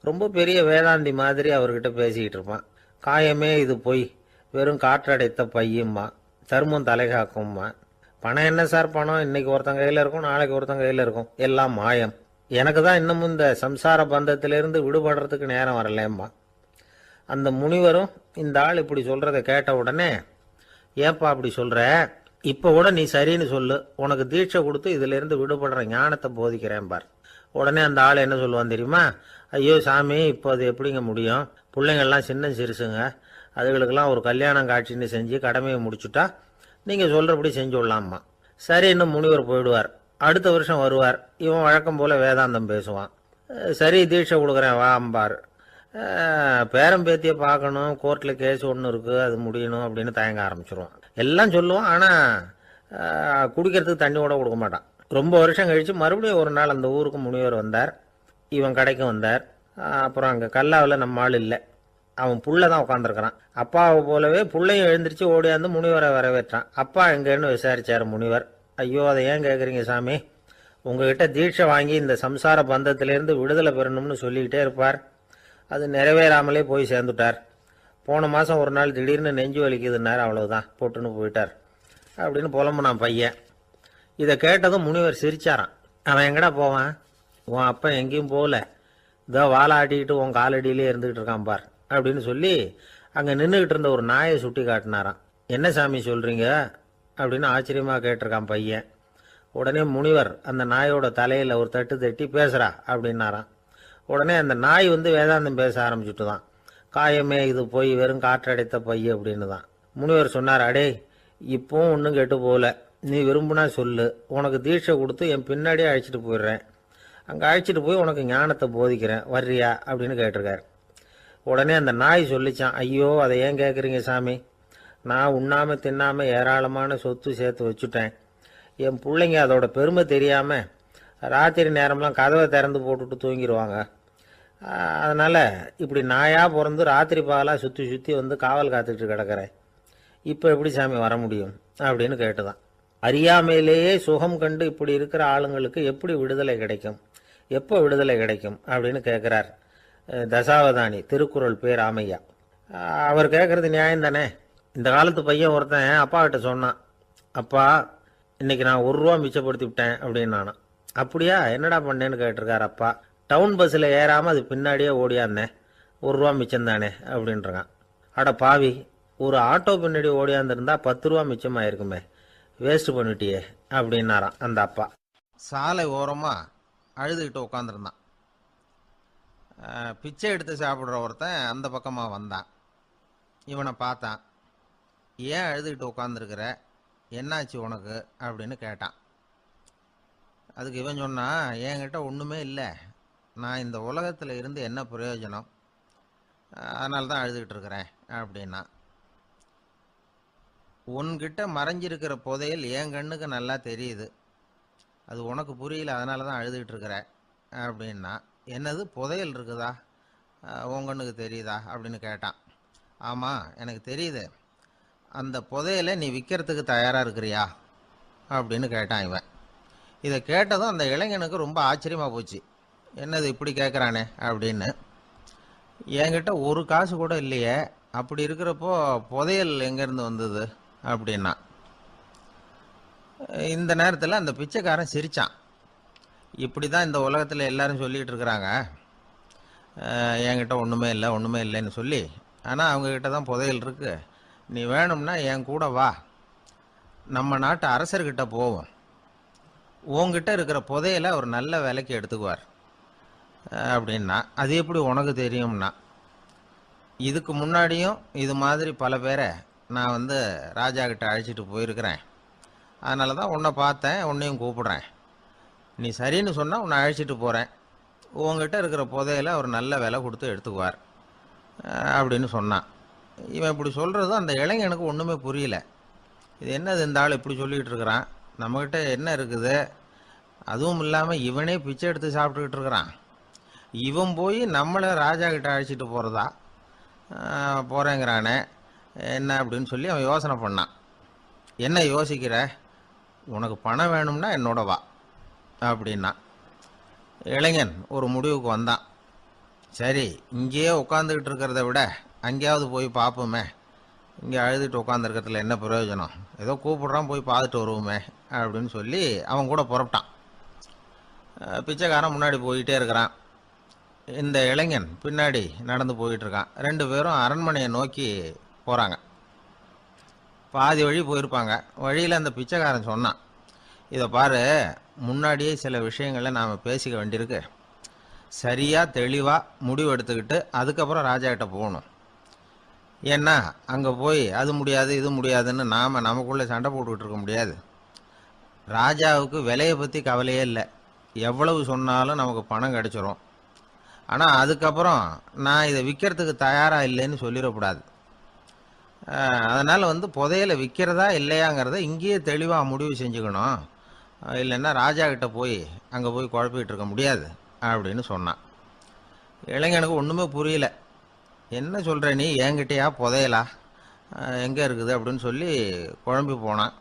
ரொம்ப பெரிய வேதாந்தி மாதிரி அவர்கிட்ட பேசிக்கிட்டு இருப்பான். காயமே இது பொய், வெறும் காற்றடைத்த பையும்மா, தர்மம் தலைகாக்கும்மா. பணம் என்ன சார் பணம், இன்னைக்கு ஒருத்தன் கையில் இருக்கும், நாளைக்கு ஒருத்தன் கையில் இருக்கும், எல்லாம் மாயம். எனக்கு தான் இன்னமும் இந்த சம்சார பந்தத்திலிருந்து விடுபடுறதுக்கு நேரம் வரலேம்மா. அந்த முனிவரும் இந்த ஆள் இப்படி சொல்கிறத கேட்ட உடனே, ஏப்பா அப்படி சொல்கிற, இப்போ கூட நீ சரின்னு சொல்லு, உனக்கு தீட்சை கொடுத்து இதிலிருந்து விடுபடுற ஞானத்தை போதிக்கிறேன் பார். உடனே அந்த ஆள் என்ன சொல்லுவான் தெரியுமா? ஐயோ சாமி, இப்போ அது எப்படிங்க முடியும், பிள்ளைங்கள்லாம் சின்ன சிறுசுங்க, அதுகளுக்கெல்லாம் ஒரு கல்யாணம் காட்சின்னு செஞ்சு கடமையை முடிச்சுட்டா நீங்கள் சொல்கிறபடி செஞ்சு விடலாமா. சரி, இன்னும் முனிவர் போயிடுவார். அடுத்த வருஷம் வருவார், இவன் வழக்கம் போல் வேதாந்தம் பேசுவான். சரி தீட்சை கொடுக்குறேன் வா அம்பார். பேரம்பேத்தியை பார்க்கணும், கோர்ட்டில் கேஸ் ஒன்று இருக்குது, அது முடியணும் அப்படின்னு தயங்க ஆரம்பிச்சிருவான். எல்லாம் சொல்லுவான், ஆனால் குடிக்கிறதுக்கு தண்ணி கூட கொடுக்க மாட்டான். ரொம்ப வருஷம் கழித்து மறுபடியும் ஒரு நாள் அந்த ஊருக்கு முனிவர் வந்தார், இவன் கடைக்கு வந்தார். அப்புறம் அங்கே கல்லாவில் நம்ம ஆள் இல்லை, அவன் புள்ள தான் உட்காந்துருக்கிறான். அப்பாவை போலவே புள்ளையும் எழுந்திரிச்சு ஓடியாந்து முனிவரை வரவேற்றான். அப்பா எங்கன்னு விசாரிச்சார் முனிவர். ஐயோ அதை ஏன் கேட்குறீங்க சாமி, உங்ககிட்ட தீட்சை வாங்கி இந்த சம்சார பந்தத்திலேருந்து விடுதலை பெறணும்னு சொல்லிக்கிட்டே இருப்பார், அது நிறைவேறாமலே போய் சேர்ந்துட்டார். போன மாதம் ஒரு நாள் திடீர்னு நெஞ்சு வலிக்குதுன்னார், அவ்வளவுதான் போட்டுன்னு போயிட்டார் அப்படின்னு புலம்புனான் பையன். இதை கேட்டதும் முனிவர் சிரிச்சாரான். அவன் எங்கடா போவான், உன் அப்பா எங்கேயும் போகல, இதோ வாழை ஆட்டிக்கிட்டு உன் காலடியிலே இருந்துக்கிட்டு இருக்கான் பார் அப்படின்னு சொல்லி அங்கே நின்றுக்கிட்டு இருந்த ஒரு நாயை சுட்டி காட்டினாரான். என்ன சாமி சொல்கிறீங்க அப்படின்னு ஆச்சரியமாக கேட்டிருக்கான் பையன். உடனே முனிவர் அந்த நாயோட தலையில் ஒரு தட்டு தட்டி பேசுகிறா அப்படின்னாரான். உடனே அந்த நாய் வந்து வேதாந்தம் பேச ஆரம்பிச்சுட்டு தான், காயமே இது போய் வெறும் காற்றடைத்த பைய அப்படின்னு தான். முனிவர் சொன்னார், அடே இப்போவும் ஒன்றும் கெட்டு போகல, நீ விரும்புனா சொல்லு, உனக்கு தீட்சை கொடுத்து என் பின்னாடியே அழைச்சிட்டு போயிடுறேன், அங்கே அழைச்சிட்டு போய் உனக்கு ஞானத்தை போதிக்கிறேன், வர்றியா அப்படின்னு கேட்டிருக்காரு. உடனே அந்த நாய் சொல்லிச்சான், ஐயோ அதை ஏன் கேட்குறீங்க சாமி, நான் உண்ணாமல் தின்னாமல் ஏராளமான சொத்து சேர்த்து வச்சுட்டேன், என் பிள்ளைங்க அதோட பெருமை தெரியாமல் ராத்திரி நேரம்லாம் கதவை திறந்து போட்டுட்டு தூங்கிடுவாங்க, அதனால் இப்படி நாயாக பிறந்து ராத்திரி பகலாக சுற்றி சுற்றி வந்து காவல் காத்துட்டு கிடக்கிறேன், இப்போ எப்படி சாமி வர முடியும் அப்படின்னு கேட்டுதான். அறியாமையிலேயே சுகம் கண்டு இப்படி இருக்கிற ஆளுங்களுக்கு எப்படி விடுதலை கிடைக்கும், எப்போ விடுதலை கிடைக்கும் அப்படின்னு கேட்குறார் தசாவதானி, திருக்குறள் பேர் ராமையா. அவர் கேட்குறது நியாயம் தானே. இந்த காலத்து பையன் ஒருத்தன் அப்பா கிட்ட சொன்னான், அப்பா இன்னைக்கு நான் 1 ரூபா மிச்சப்படுத்தி விட்டேன் அப்படின்னு. நானும் அப்படியா என்னடா பண்ணேன்னு கேட்டிருக்காரு அப்பா. டவுன் பஸ்ஸில் ஏறாமல் அது பின்னாடியே ஓடியாந்தேன், 1 ரூபா மிச்சம் தானே அப்படின்றான். அட பாவி, ஒரு ஆட்டோ பின்னாடி ஓடியாந்துருந்தா 10 ரூபா மிச்சமாயிருக்குமே, வேஸ்ட் பண்ணிட்டியே அப்படின்னாரான் அந்த அப்பா. சாலை ஓரமாக அழுதுகிட்டு உட்காந்துருந்தான். பிச்சை எடுத்து சாப்பிட்ற ஒருத்தன் அந்த பக்கமாக வந்தான். இவனை பார்த்தான். ஏன் அழுதுகிட்டு உட்காந்துருக்கிற, என்னாச்சு உனக்கு அப்படின்னு கேட்டான். அதுக்கு இவன் சொன்னான், என்கிட்ட ஒன்றுமே இல்லை, நான் இந்த உலகத்தில் இருந்து என்ன பிரயோஜனம், அதனால தான் அழுதுகிட்டு இருக்கிறேன் அப்படின்னா. உன்கிட்ட மறைஞ்சிருக்கிற புதையல் என் கண்ணுக்கு நல்லா தெரியுது, அது உனக்கு புரியல, அதனால தான் அழுதுகிட்டு இருக்கிற அப்படின்னா. என்னது புதையல் இருக்குதா, உன் கண்ணுக்கு தெரியுதா அப்படின்னு கேட்டான். ஆமாம், எனக்கு தெரியுது. அந்த புதையலை நீ விற்கிறதுக்கு தயாராக இருக்கிறியா அப்படின்னு கேட்டான் இவன். இதை கேட்டதும் அந்த இளைஞனுக்கு ரொம்ப ஆச்சரியமாக போச்சு. என்னது இப்படி கேட்குறானே அப்படின்னு. என்கிட்ட ஒரு காசு கூட இல்லையே, அப்படி இருக்கிறப்போ புதையல் எங்கேருந்து வந்தது அப்படின்னா. இந்த நேரத்தில் அந்த பிச்சைக்காரன் சிரித்தான். இப்படி தான் இந்த உலகத்தில் எல்லாரும் சொல்லிகிட்டு இருக்கிறாங்க, என்கிட்ட ஒன்றுமே இல்லை ஒன்றுமே இல்லைன்னு சொல்லி. ஆனால் அவங்கக்கிட்ட தான் புதையல் இருக்குது. நீ வேணும்னா என் கூட வா, நம்ம நாட்டு அரசர்கிட்ட போவோம். உங்ககிட்ட இருக்கிற புதையலை அவர் நல்ல விலைக்கு எடுத்துக்குவார் அப்படின்னா. அது எப்படி உனக்கு தெரியும்னா, இதுக்கு முன்னாடியும் இது மாதிரி பல பேரை நான் ராஜா கிட்ட அழைச்சிட்டு போயிருக்கிறேன். அதனால தான் உன்னை பார்த்தேன், உன்னையும் கூப்பிடுறேன். நீ சரின்னு சொன்னால் உன்னை அழைச்சிட்டு போகிறேன். உங்ககிட்ட இருக்கிற புதையலை அவர் நல்ல விலை கொடுத்து எடுத்துக்குவார் அப்படின்னு சொன்னான். இவன் இப்படி சொல்கிறது அந்த இளைஞனுக்கு ஒன்றுமே புரியல. இது என்னது இந்த ஆள் இப்படி சொல்லிகிட்டு இருக்கிறான், நம்மக்கிட்ட என்ன இருக்குது, அதுவும் இல்லாமல் இவனே பிச்சை எடுத்து சாப்பிட்டுக்கிட்டு இருக்கிறான், இவன் போய் நம்மளை ராஜா கிட்ட அழைச்சிட்டு போகிறதா போகிறேங்கிறானே என்ன அப்படின்னு சொல்லி அவன் யோசனை பண்ணான். என்ன யோசிக்கிற, உனக்கு பணம் வேணும்னா என்னோட வா அப்படின்னா. இளைஞன் ஒரு முடிவுக்கு வந்தான். சரி, இங்கேயே உட்காந்துக்கிட்டு இருக்கிறத விட அங்கேயாவது போய் பார்ப்போமே, இங்கே அழுதுட்டு உட்காந்துருக்கிறதுல என்ன பிரயோஜனம், ஏதோ கூப்பிட்றான் போய் பார்த்துட்டு வருவோமே அப்படின்னு சொல்லி அவன் கூட புறப்பட்டான். பிச்சைக்காரன் முன்னாடி போயிட்டே இருக்கிறான், இந்த இளைஞன் பின்னாடி நடந்து போயிட்டுருக்கான். ரெண்டு பேரும் அரண்மனையை நோக்கி போகிறாங்க. பாதி வழி போயிருப்பாங்க. வழியில் அந்த பிச்சைக்காரன் சொன்னான், இதை பாரு, முன்னாடியே சில விஷயங்களை நாம் பேசிக்க வேண்டியிருக்கு. சரியாக தெளிவாக முடிவு எடுத்துக்கிட்டு அதுக்கப்புறம் ராஜா கிட்ட போகணும். ஏன்னா அங்கே போய் அது முடியாது இது முடியாதுன்னு நாம் நமக்குள்ளே சண்டை போட்டுக்கிட்டு இருக்க முடியாது. ராஜாவுக்கு விலையை பற்றி கவலையே இல்லை, எவ்வளவு சொன்னாலும் நமக்கு பணம் கிடச்சிரும். ஆனால் அதுக்கப்புறம் நான் இதை விற்கிறதுக்கு தயாராக இல்லைன்னு சொல்லிடக்கூடாது. அதனால் புதையலை விற்கிறதா இல்லையாங்கிறத இங்கேயே தெளிவாக முடிவு செஞ்சுக்கணும். இல்லைன்னா ராஜா கிட்ட போய் அங்கே போய் குழப்பிக்கிட்டு இருக்க முடியாது அப்படின்னு சொன்னான். இளைஞனுக்கு ஒன்றுமே புரியல. என்ன சொல்கிற நீ, என்கிட்டயா புதையலா, எங்கே இருக்குது அப்படின்னு சொல்லி குழம்பி போனான்.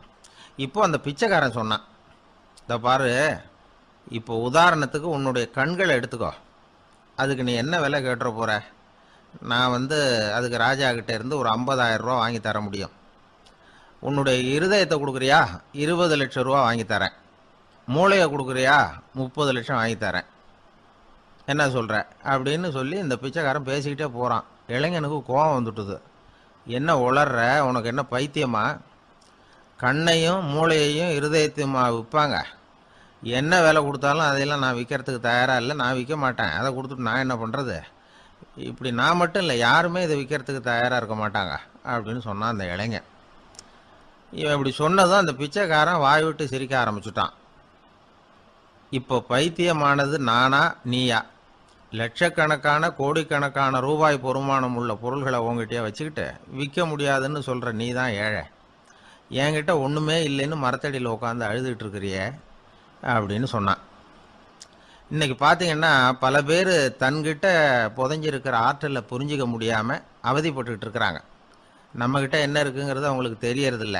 இப்போ அந்த பிச்சைக்காரன் சொன்னான், இதை பாரு, இப்போ உதாரணத்துக்கு உன்னுடைய கண்களை எடுத்துக்கோ, அதுக்கு நீ என்ன விலை கேட்டுற போகிற. நான் அதுக்கு ராஜா கிட்ட இருந்து ஒரு 50,000 ரூபா வாங்கி தர முடியும். உன்னுடைய இருதயத்தை கொடுக்குறியா, 20 லட்சம் ரூபா வாங்கி தரேன். மூளையை கொடுக்குறியா, 30 லட்சம் வாங்கி தரேன். என்ன சொல்கிற அப்படின்னு சொல்லி இந்த பிச்சைக்காரன் பேசிக்கிட்டே போகிறான். இளைஞனுக்கு கோபம் வந்துட்டுது. என்ன உளர்ற, உனக்கு என்ன பைத்தியமா, கண்ணையும் மூளையையும் இருதயத்தையுமா விற்பாங்க, என்ன விலை கொடுத்தாலும் அதையெல்லாம் நான் விற்கிறதுக்கு தயாராக இல்லை, நான் விற்க மாட்டேன், அதை கொடுத்துட்டு நான் என்ன பண்ணுறது, இப்படி நான் மட்டும் இல்லை யாருமே இதை விற்கிறதுக்கு தயாராக இருக்க மாட்டாங்க அப்படின்னு சொன்னான் அந்த இளைஞன். இவன் இப்படி சொன்னதும் அந்த பிச்சைக்காரன் வாய் விட்டு சிரிக்க ஆரம்பிச்சுட்டான். இப்போ பைத்தியமானது நானா நீயா, லட்சக்கணக்கான கோடிக்கணக்கான ரூபாய் பொறுமானம் உள்ள பொருள்களை உங்ககிட்டயே வச்சுக்கிட்டு விற்க முடியாதுன்னு சொல்கிற நீ தான் ஏழை, என்கிட்ட ஒன்றுமே இல்லைன்னு மரத்தடியில் உட்காந்து அழுதுகிட்டு இருக்கிறியே அப்படின்னு சொன்னான். இன்றைக்கி பார்த்தீங்கன்னா பல பேர் தன்கிட்ட புதைஞ்சிருக்கிற ஆற்றலை புரிஞ்சிக்க முடியாமல் அவதிப்பட்டுக்கிட்டு இருக்கிறாங்க. நம்மக்கிட்ட என்ன இருக்குங்கிறது அவங்களுக்கு தெரியறதில்ல.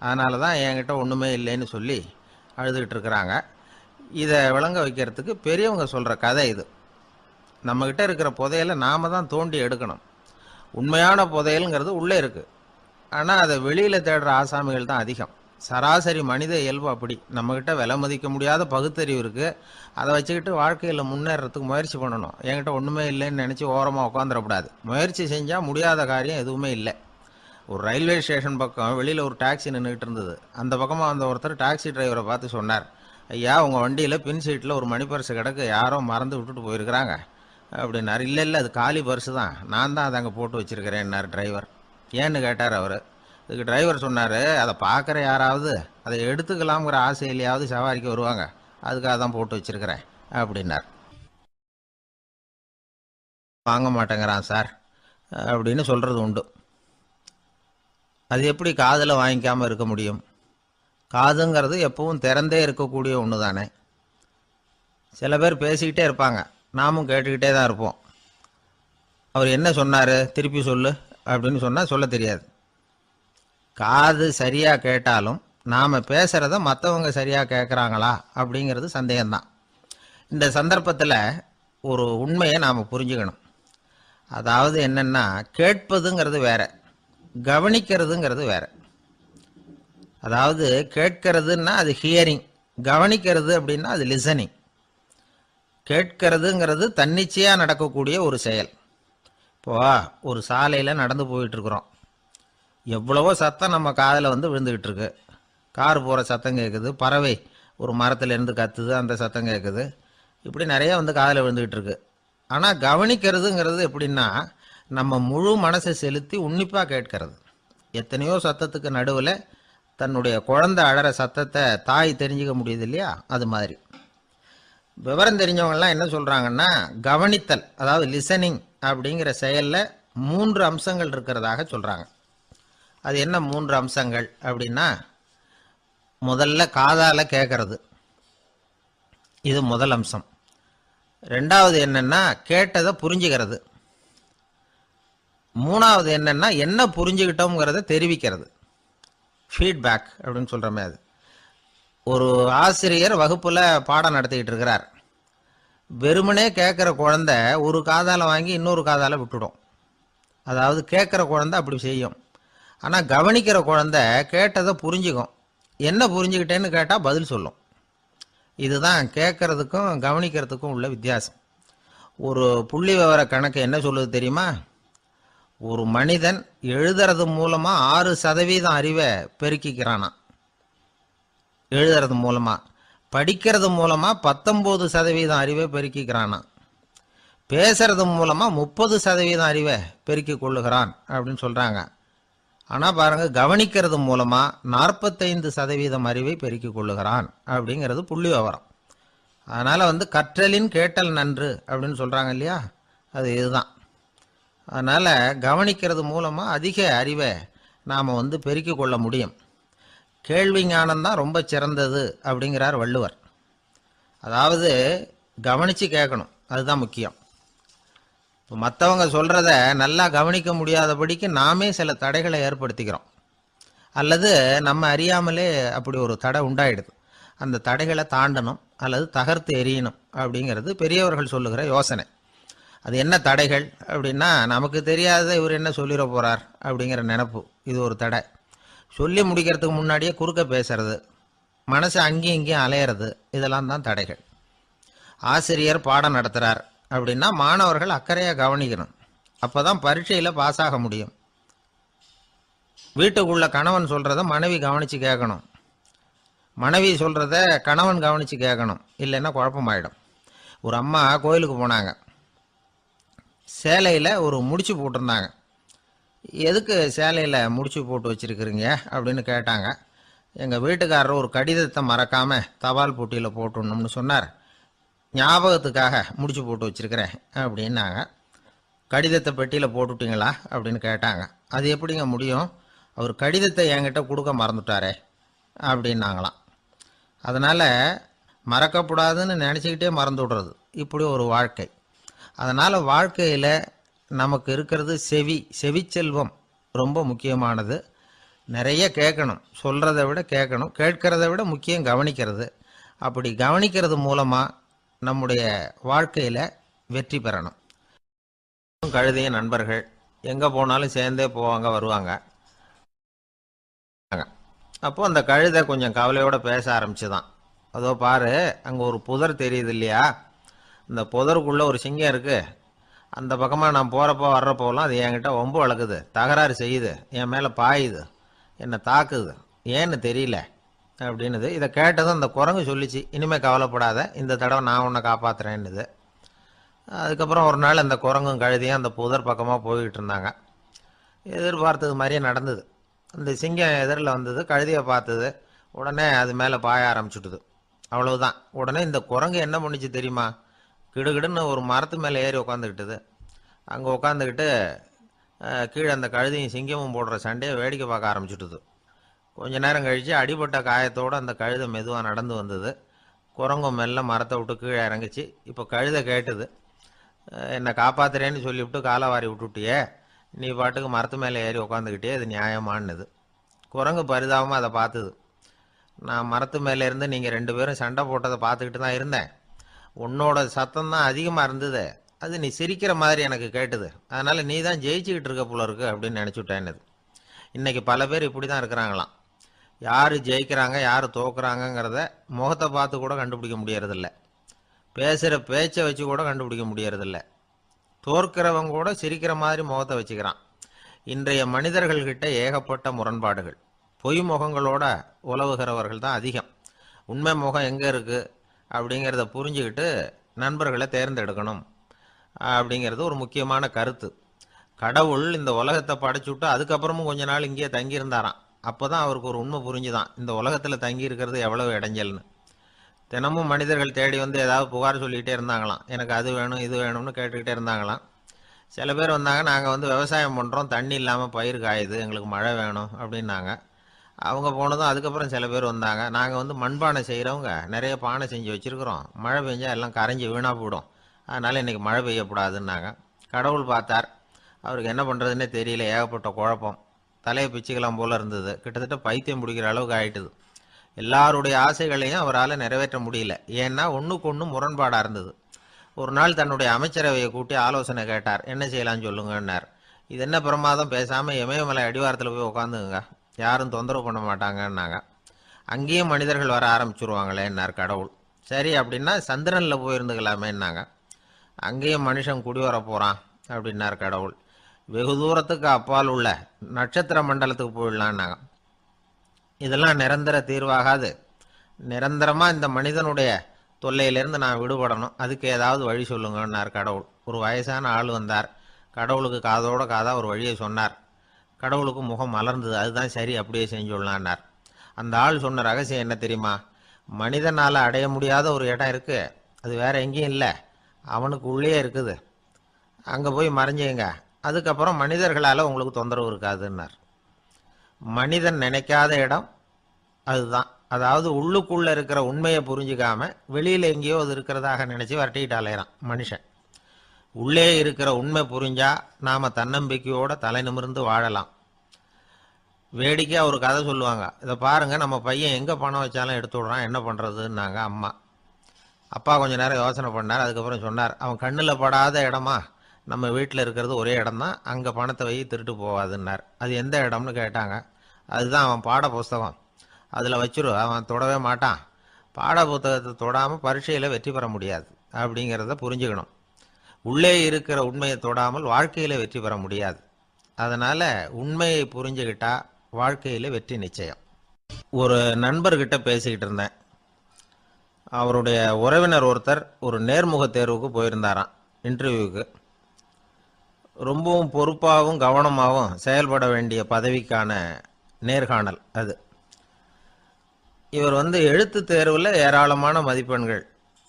அதனால தான் என்கிட்ட ஒன்றுமே இல்லைன்னு சொல்லி அழுதுகிட்டு இருக்கிறாங்க. இதை விளங்க வைக்கிறதுக்கு பெரியவங்க சொல்கிற கதை இது. நம்மக்கிட்ட இருக்கிற புதையலை நாம் தான் தோண்டி எடுக்கணும். உண்மையான புதையலுங்கிறது உள்ளே இருக்குது, ஆனால் அதை வெளியில் தேடுற ஆசாமிகள் தான் அதிகம். சராசரி மனித இயல்பு அப்படி. நம்மக்கிட்ட விலை மதிக்க முடியாத பகுத்தறிவு இருக்குது, அதை வச்சுக்கிட்டு வாழ்க்கையில் முன்னேறதுக்கு முயற்சி பண்ணணும். என்கிட்ட ஒன்றுமே இல்லைன்னு நினச்சி ஓரமாக உட்காந்துடக்கூடாது. முயற்சி செஞ்சால் முடியாத காரியம் எதுவுமே இல்லை. ஒரு ரயில்வே ஸ்டேஷன் பக்கம் வெளியில் ஒரு டாக்ஸி நின்றுட்டு இருந்தது. அந்த பக்கமாக வந்த ஒருத்தர் டாக்ஸி டிரைவரை பார்த்து சொன்னார், ஐயா, உங்கள் வண்டியில் பின் சீட்டில் ஒரு மணி பர்ஸு கிடக்கு, யாரோ மறந்து விட்டுட்டு போயிருக்கிறாங்க அப்படின்னாரு. இல்லை இல்லை, அது காலி பர்ஸு தான், நான் தான் அதை அங்கே போட்டு வச்சுருக்கிறேன்னார் டிரைவர். ஏன்னு கேட்டார் அவர். இதுக்கு டிரைவர் சொன்னார், அதை பார்க்குற யாராவது அதை எடுத்துக்கலாம்ங்கிற ஆசையிலையாவது சவாரிக்கு வருவாங்க, அதுக்காக தான் போட்டு வச்சுருக்கிறேன் அப்படின்னார். வாங்க மாட்டேங்கிறான் சார் அப்படின்னு சொல்கிறது உண்டு. அது எப்படி காதில் வாங்கிக்காமல் இருக்க முடியும்? காதுங்கிறது எப்பவும் திறந்தே இருக்கக்கூடிய ஒன்று தானே. சில பேர் பேசிக்கிட்டே இருப்பாங்க, நாமும் கேட்டுக்கிட்டே தான் இருப்போம். அவர் என்ன சொன்னார் திருப்பி சொல்லு அப்படின்னு சொன்னால் சொல்ல தெரியாது. காது சரியாக கேட்டாலும் நாம் பேசுகிறத மற்றவங்க சரியாக கேட்குறாங்களா அப்படிங்கிறது சந்தேகம்தான். இந்த சந்தர்ப்பத்தில் ஒரு உண்மையை நாம் புரிஞ்சுக்கணும். அதாவது என்னென்னா, கேட்பதுங்கிறது வேற, கவனிக்கிறதுங்கிறது வேற. அதாவது கேட்கறதுன்னா அது ஹியரிங், கவனிக்கிறது அப்படின்னா அது லிசனிங். கேட்கறதுங்கிறது தன்னிச்சையாக நடக்கக்கூடிய ஒரு செயல். இப்போ ஒரு சாலையில் நடந்து போயிட்டுருக்குறோம், எவ்வளவோ சத்தம் நம்ம காதில் வந்து விழுந்துக்கிட்டு இருக்கு. கார் போகிற சத்தம் கேட்குது, பறவை ஒரு மரத்துலேருந்து கத்துது, அந்த சத்தம் கேட்குது, இப்படி நிறைய வந்து காதில் விழுந்துக்கிட்டு இருக்கு. ஆனால் கவனிக்கிறதுங்கிறது எப்படின்னா, நம்ம முழு மனசை செலுத்தி உன்னிப்பாக கேட்கறது. எத்தனையோ சத்தத்துக்கு நடுவில் தன்னுடைய குழந்தை அழற சத்தத்தை தாய் தெரிஞ்சுக்க முடியுது இல்லையா, அது மாதிரி. விவரம் தெரிஞ்சவங்கலாம் என்ன சொல்கிறாங்கன்னா, கவனித்தல் அதாவது லிசனிங் அப்படிங்கிற செயலில் 3 அம்சங்கள் இருக்கிறதாக சொல்கிறாங்க. அது என்ன 3 அம்சங்கள் அப்படின்னா, முதல்ல காதால் கேட்கறது, இது முதல் அம்சம். ரெண்டாவது என்னன்னா கேட்டதை புரிஞ்சுக்கிறது. மூணாவது என்னன்னா என்ன புரிஞ்சுக்கிட்டோங்கிறத தெரிவிக்கிறது, ஃபீட்பேக் அப்படின்னு சொல்கிறோமே அது. ஒரு ஆசிரியர் வகுப்பில் பாடம் நடத்திக்கிட்டு இருக்கிறார். வெறுமனே கேட்குற குழந்தை ஒரு காதால் வாங்கி இன்னொரு காதால் விட்டுடும். அதாவது கேட்குற குழந்தை அப்படி செய்யும். ஆனால் கவனிக்கிற குழந்தை கேட்டதை புரிஞ்சுக்கும். என்ன புரிஞ்சுக்கிட்டேன்னு கேட்டால் பதில் சொல்லும். இதுதான் கேட்கறதுக்கும் கவனிக்கிறதுக்கும் உள்ள வித்தியாசம். ஒரு புள்ளி விவர கணக்கு என்ன சொல்லுது தெரியுமா? ஒரு மனிதன் எழுதுறது மூலமாக 6% அறிவை பெருக்கிக்கிறானா, எழுதுறது மூலமாக. படிக்கிறது மூலமாக 19% அறிவை பெருக்கிக்கிறானா. பேசுறது மூலமாக 30% அறிவை பெருக்கி கொள்ளுகிறான் அப்படின்னு சொல்கிறாங்க. ஆனால் பாருங்க, கவனிக்கிறது மூலமாக 45% அறிவை பெருக்கிக் கொள்ளுகிறான் அப்படிங்கிறது புள்ளி விவரம். அதனால் வந்து கற்றலின் கேட்டல் நன்று அப்படின்னு சொல்கிறாங்க இல்லையா, அது இதுதான். அதனால் கவனிக்கிறது மூலமாக அதிக அறிவை நாம் வந்து பெருக்கிக் கொள்ள முடியும். கேள்வி ஞானம்தான் ரொம்ப சிறந்தது அப்படிங்கிறார் வள்ளுவர். அதாவது கவனித்து கேட்கணும், அதுதான் முக்கியம். இப்போ மற்றவங்க சொல்கிறத நல்லா கவனிக்க முடியாதபடிக்கு நாமே சில தடைகளை ஏற்படுத்திக்கிறோம், அல்லது நம்ம அறியாமலே அப்படி ஒரு தடை உண்டாயிடுது. அந்த தடைகளை தாண்டணும் அல்லது தகர்த்து எறியணும் அப்படிங்கிறது பெரியவர்கள் சொல்லுகிற யோசனை. அது என்ன தடைகள் அப்படின்னா, நமக்கு தெரியாத இவர் என்ன சொல்லிட போகிறார் அப்படிங்கிற நினப்பு, இது ஒரு தடை. சொல்லி முடிக்கிறதுக்கு முன்னாடியே குறுக்க பேசுறது, மனசு அங்கேயும் இங்கேயும் அலையிறது, இதெல்லாம் தான் தடைகள். ஆசிரியர் பாடம் நடத்துகிறார் அப்படின்னா மாணவர்கள் அக்கறையாக கவனிக்கணும், அப்போ தான் பரீட்சையில் பாஸ் ஆக முடியும். வீட்டுக்குள்ள கணவன் சொல்கிறத மனைவி கவனித்து கேட்கணும், மனைவி சொல்கிறத கணவன் கவனித்து கேட்கணும், இல்லைன்னா குழப்பமாயிடும். ஒரு அம்மா கோயிலுக்கு போனாங்க, சேலையில் ஒரு முடிச்சு போட்டிருந்தாங்க. எதுக்கு சேலையில் முடிச்சு போட்டு வச்சுருக்குறீங்க அப்படின்னு கேட்டாங்க. எங்கள் வீட்டுக்காரர் ஒரு கடிதத்தை மறக்காமல் தபால் போட்டியில் போட்டுடணும்னு சொன்னார், ஞாபகத்துக்காக முடிச்சு போட்டு வச்சுருக்கிறேன் அப்படின்னாங்க. கடிதத்தை பெட்டியில் போட்டுவிட்டீங்களா அப்படின்னு கேட்டாங்க. அது எப்படிங்க முடியும், அவர் கடிதத்தை என்கிட்ட கொடுக்க மறந்துட்டாரே அப்படின்னாங்களாம். அதனால் மறக்கப்படாதுன்னு நினச்சிக்கிட்டே மறந்து விடுறது, இப்படி ஒரு வாழ்க்கை. அதனால் வாழ்க்கையில் நமக்கு இருக்கிறது செவிச்செல்வம் ரொம்ப முக்கியமானது. நிறைய கேட்கணும், சொல்கிறத விட கேட்கணும், கேட்கறத விட முக்கியம் கவனிக்கிறது. அப்படி கவனிக்கிறது மூலமாக நம்முடைய வாழ்க்கையில் வெற்றி பெறணும். கழுதைய நண்பர்கள் எங்கே போனாலும் சேர்ந்தே போவாங்க வருவாங்க. அப்போது அந்த கழுதை கொஞ்சம் கவலையோடு பேச ஆரம்பிச்சுதான். அதோ பாரு, அங்கே ஒரு புதர் தெரியுது இல்லையா, இந்த புதருக்குள்ளே ஒரு சிங்கம் இருக்குது, அந்த பக்கமாக நான் போகிறப்போ வர்றப்போலாம் அது என்கிட்ட வம்பு வளர்க்குது, தகராறு செய்யுது, என் மேலே பாயுது, என்னை தாக்குது, ஏன்னு தெரியல அப்படின்னுது. இதை கேட்டதும் அந்த குரங்கு சொல்லிச்சு, இனிமேல் கவலைப்படாத, இந்த தடவை நான் உன்னை காப்பாற்றுறேன்னுது. அதுக்கப்புறம் ஒரு நாள் அந்த குரங்கும் கழுதியும் அந்த புதர் பக்கமாக போய்கிட்டு இருந்தாங்க. எதிர்பார்த்தது மாதிரியே நடந்தது. அந்த சிங்கம் எதிரில் வந்தது, கழுதியை பார்த்தது, உடனே அது மேலே பாய ஆரம்பிச்சுட்டுது. அவ்வளவுதான். உடனே இந்த குரங்கு என்ன பண்ணிச்சு தெரியுமா, கிடுகிடுன்னு ஒரு மரத்து மேலே ஏறி உட்காந்துக்கிட்டுது. அங்கே உட்காந்துக்கிட்டு கீழே அந்த கழுதையும் சிங்கமும் போடுற சண்டையை வேடிக்கை பார்க்க ஆரம்பிச்சுட்டுது. கொஞ்ச நேரம் கழித்து அடிபட்ட காயத்தோடு அந்த கழுதை மெதுவாக நடந்து வந்தது. குரங்கும் மெல்ல மரத்தை விட்டு கீழே இறங்கிச்சு. இப்போ கழுதை கேட்டுது, என்னை காப்பாத்துறேன்னு சொல்லிவிட்டு காலை வாரி விட்டுட்டியே, நீ பாட்டுக்கு மரத்து மேலே ஏறி உக்காந்துக்கிட்டே, இது நியாயமானது. குரங்கு பரிதாபமாக அதை பார்த்துது. நான் மரத்து மேலே இருந்து நீங்கள் 2 பேரும் சண்டை போட்டதை பார்த்துக்கிட்டு தான் இருந்தேன். உன்னோட சத்தம் தான் அதிகமாக இருந்தது, அது நீ சிரிக்கிற மாதிரி எனக்கு கேட்டுது. அதனால் நீ தான் ஜெயிச்சுக்கிட்டு இருக்க போல இருக்கு அப்படின்னு நினச்சிவிட்டேன்னுது. இன்றைக்கி பல பேர் இப்படி தான் இருக்கிறாங்களாம். யார் ஜெயிக்கிறாங்க யார் தோக்குறாங்கங்கிறத முகத்தை பார்த்து கூட கண்டுபிடிக்க முடியறதில்ல. பேசுகிற பேச்சை வச்சு கூட கண்டுபிடிக்க முடியறதில்ல. தோற்கிறவங்க கூட சிரிக்கிற மாதிரி முகத்தை வச்சுக்கிறான். இன்றைய மனிதர்கள்கிட்ட ஏகப்பட்ட முரண்பாடுகள். பொய் முகங்களோட உலவுகிறவர்கள் தான் அதிகம். உண்மை முகம் எங்கே இருக்குது அப்படிங்கிறத புரிஞ்சுக்கிட்டு நண்பர்களை தேர்ந்தெடுக்கணும் அப்படிங்கிறது ஒரு முக்கியமான கருத்து. கடவுள் இந்த உலகத்தை படைச்சுட்டு அதுக்கப்புறமும் கொஞ்ச நாள் இங்கேயே தங்கியிருந்தாராம். அப்போ தான் அவருக்கு ஒரு உண்மை புரிஞ்சுதான், இந்த உலகத்தில் தங்கி இருக்கிறது எவ்வளவு இடைஞ்சல்னு. தினமும் மனிதர்கள் தேடி வந்து ஏதாவது புகார் சொல்லிக்கிட்டே இருந்தாங்களாம். எனக்கு அது வேணும் இது வேணும்னு கேட்டுக்கிட்டே இருந்தாங்களாம். சில பேர் வந்தாங்க, நாங்கள் வந்து விவசாயம் பண்ணுறோம், தண்ணி இல்லாமல் பயிர் காயுது, எங்களுக்கு மழை வேணும் அப்படின்னாங்க. அவங்க போனதும் அதுக்கப்புறம் சில பேர் வந்தாங்க, நாங்கள் வந்து மண்பானை செய்கிறவங்க நிறைய பானை செஞ்சு வச்சுருக்குறோம், மழை பெஞ்சால் எல்லாம் கரைஞ்சி வீணாக போயிடும், அதனால் இன்றைக்கி மழை பெய்யக்கூடாதுன்னாங்க. கடவுள் பார்த்தார், அவருக்கு என்ன பண்ணுறதுன்னே தெரியல, ஏகப்பட்ட குழப்பம், தலையை பிச்சுக்கலாம் போல் இருந்தது. கிட்டத்தட்ட பைத்தியம் பிடிக்கிற அளவுக்கு ஆயிட்டுது. எல்லாருடைய ஆசைகளையும் அவரால் நிறைவேற்ற முடியல. ஏன்னா ஒன்றுக்கு ஒன்று முரண்பாடாக இருந்தது. ஒரு நாள் தன்னுடைய அமைச்சரவையை கூட்டி ஆலோசனை கேட்டார். என்ன செய்யலாம்னு சொல்லுங்கன்னார். இது என்ன பிரமாதம், பேசாமல் இமயமலை அடிவாரத்தில் போய் உட்காந்துங்க, யாரும் தொந்தரவு பண்ண மாட்டாங்கன்னாங்க. அங்கேயும் மனிதர்கள் வர ஆரம்பிச்சுருவாங்களேன்னார் கடவுள். சரி அப்படின்னா சந்திரனில் போயிருந்துக்கலாமேன்னாங்க. அங்கேயும் மனுஷன் குடி வர போகிறான் அப்படின்னார் கடவுள். வெகு தூரத்துக்கு அப்பால் உள்ள நட்சத்திர மண்டலத்துக்கு போயிடலான்னாங்க. இதெல்லாம் நிரந்தர தீர்வாகாது, நிரந்தரமாக இந்த மனிதனுடைய தொல்லையிலேருந்து நான் விடுபடணும், அதுக்கு ஏதாவது வழி சொல்லுங்கன்னார் கடவுள். ஒரு வயசான ஆள் வந்தார். கடவுளுக்கு காதோட காதாக ஒரு வழியை சொன்னார். கடவுளுக்கு முகம் மலர்ந்தது. அதுதான் சரி, அப்படியே செஞ்சுடலான்னார். அந்த ஆள் சொன்ன ரகசியம் என்ன தெரியுமா? மனிதனால் அடைய முடியாத ஒரு இடம் இருக்குது, அது வேற எங்கேயும் இல்லை, அவனுக்கு உள்ளே இருக்குது, அங்கே போய் மறைஞ்சுங்க, அதுக்கப்புறம் மனிதர்களால் உங்களுக்கு தொந்தரவு இருக்காதுன்னார். மனிதன் நினைக்காத இடம் அதுதான். அதாவது உள்ளுக்குள்ளே இருக்கிற உண்மையை புரிஞ்சிக்காம வெளியில் எங்கேயோ அது இருக்கிறதாக நினச்சி வரட்டிக்கிட்டு அலையிறான் மனுஷன். உள்ளே இருக்கிற உண்மை புரிஞ்சா நாம் தன்னம்பிக்கையோடு தலை நிமிர்ந்து வாழலாம். வேடிக்கையாக ஒரு கதை சொல்லுவாங்க. இதை பாருங்கள், நம்ம பையன் எங்கே பணம் வச்சாலும் எடுத்து விட்றான், என்ன பண்ணுறதுன்னாங்க அம்மா. அப்பா கொஞ்சம் நேரம் யோசனை பண்ணார். அதுக்கப்புறம் சொன்னார், அவன் கண்ணில் படாத இடமா நம்ம வீட்டில் இருக்கிறது ஒரே இடம்தான், அங்கே பணத்தை வை திருட்டு போகாதுன்னார். அது எந்த இடம்னு கேட்டாங்க. அதுதான் அவன் பாட புஸ்தகம், அதில் வச்சிரு, அவன் தொடவே மாட்டான், பாட புத்தகத்தை தொடாமல் பரீட்சையில் வெற்றி பெற முடியாது அப்படிங்கிறத புரிஞ்சுக்கணும். உள்ளே இருக்கிற உண்மையை தொடாமல் வாழ்க்கையில் வெற்றி பெற முடியாது. அதனால் உண்மையை புரிஞ்சுக்கிட்டா வாழ்க்கையில் வெற்றி நிச்சயம். ஒரு நண்பர்கிட்ட பேசிக்கிட்டு இருந்தேன். அவருடைய உறவினர் ஒருத்தர் ஒரு நேர்முக தேர்வுக்கு போயிருந்தாராம், இன்டர்வியூவுக்கு. ரொம்பவும் பொறுப்பாகவும் கவனமாகவும் செயல்பட வேண்டிய பதவிக்கான நேர்காணல் அது. இவர் வந்து எழுத்து தேர்வில் ஏராளமான மதிப்பெண்கள்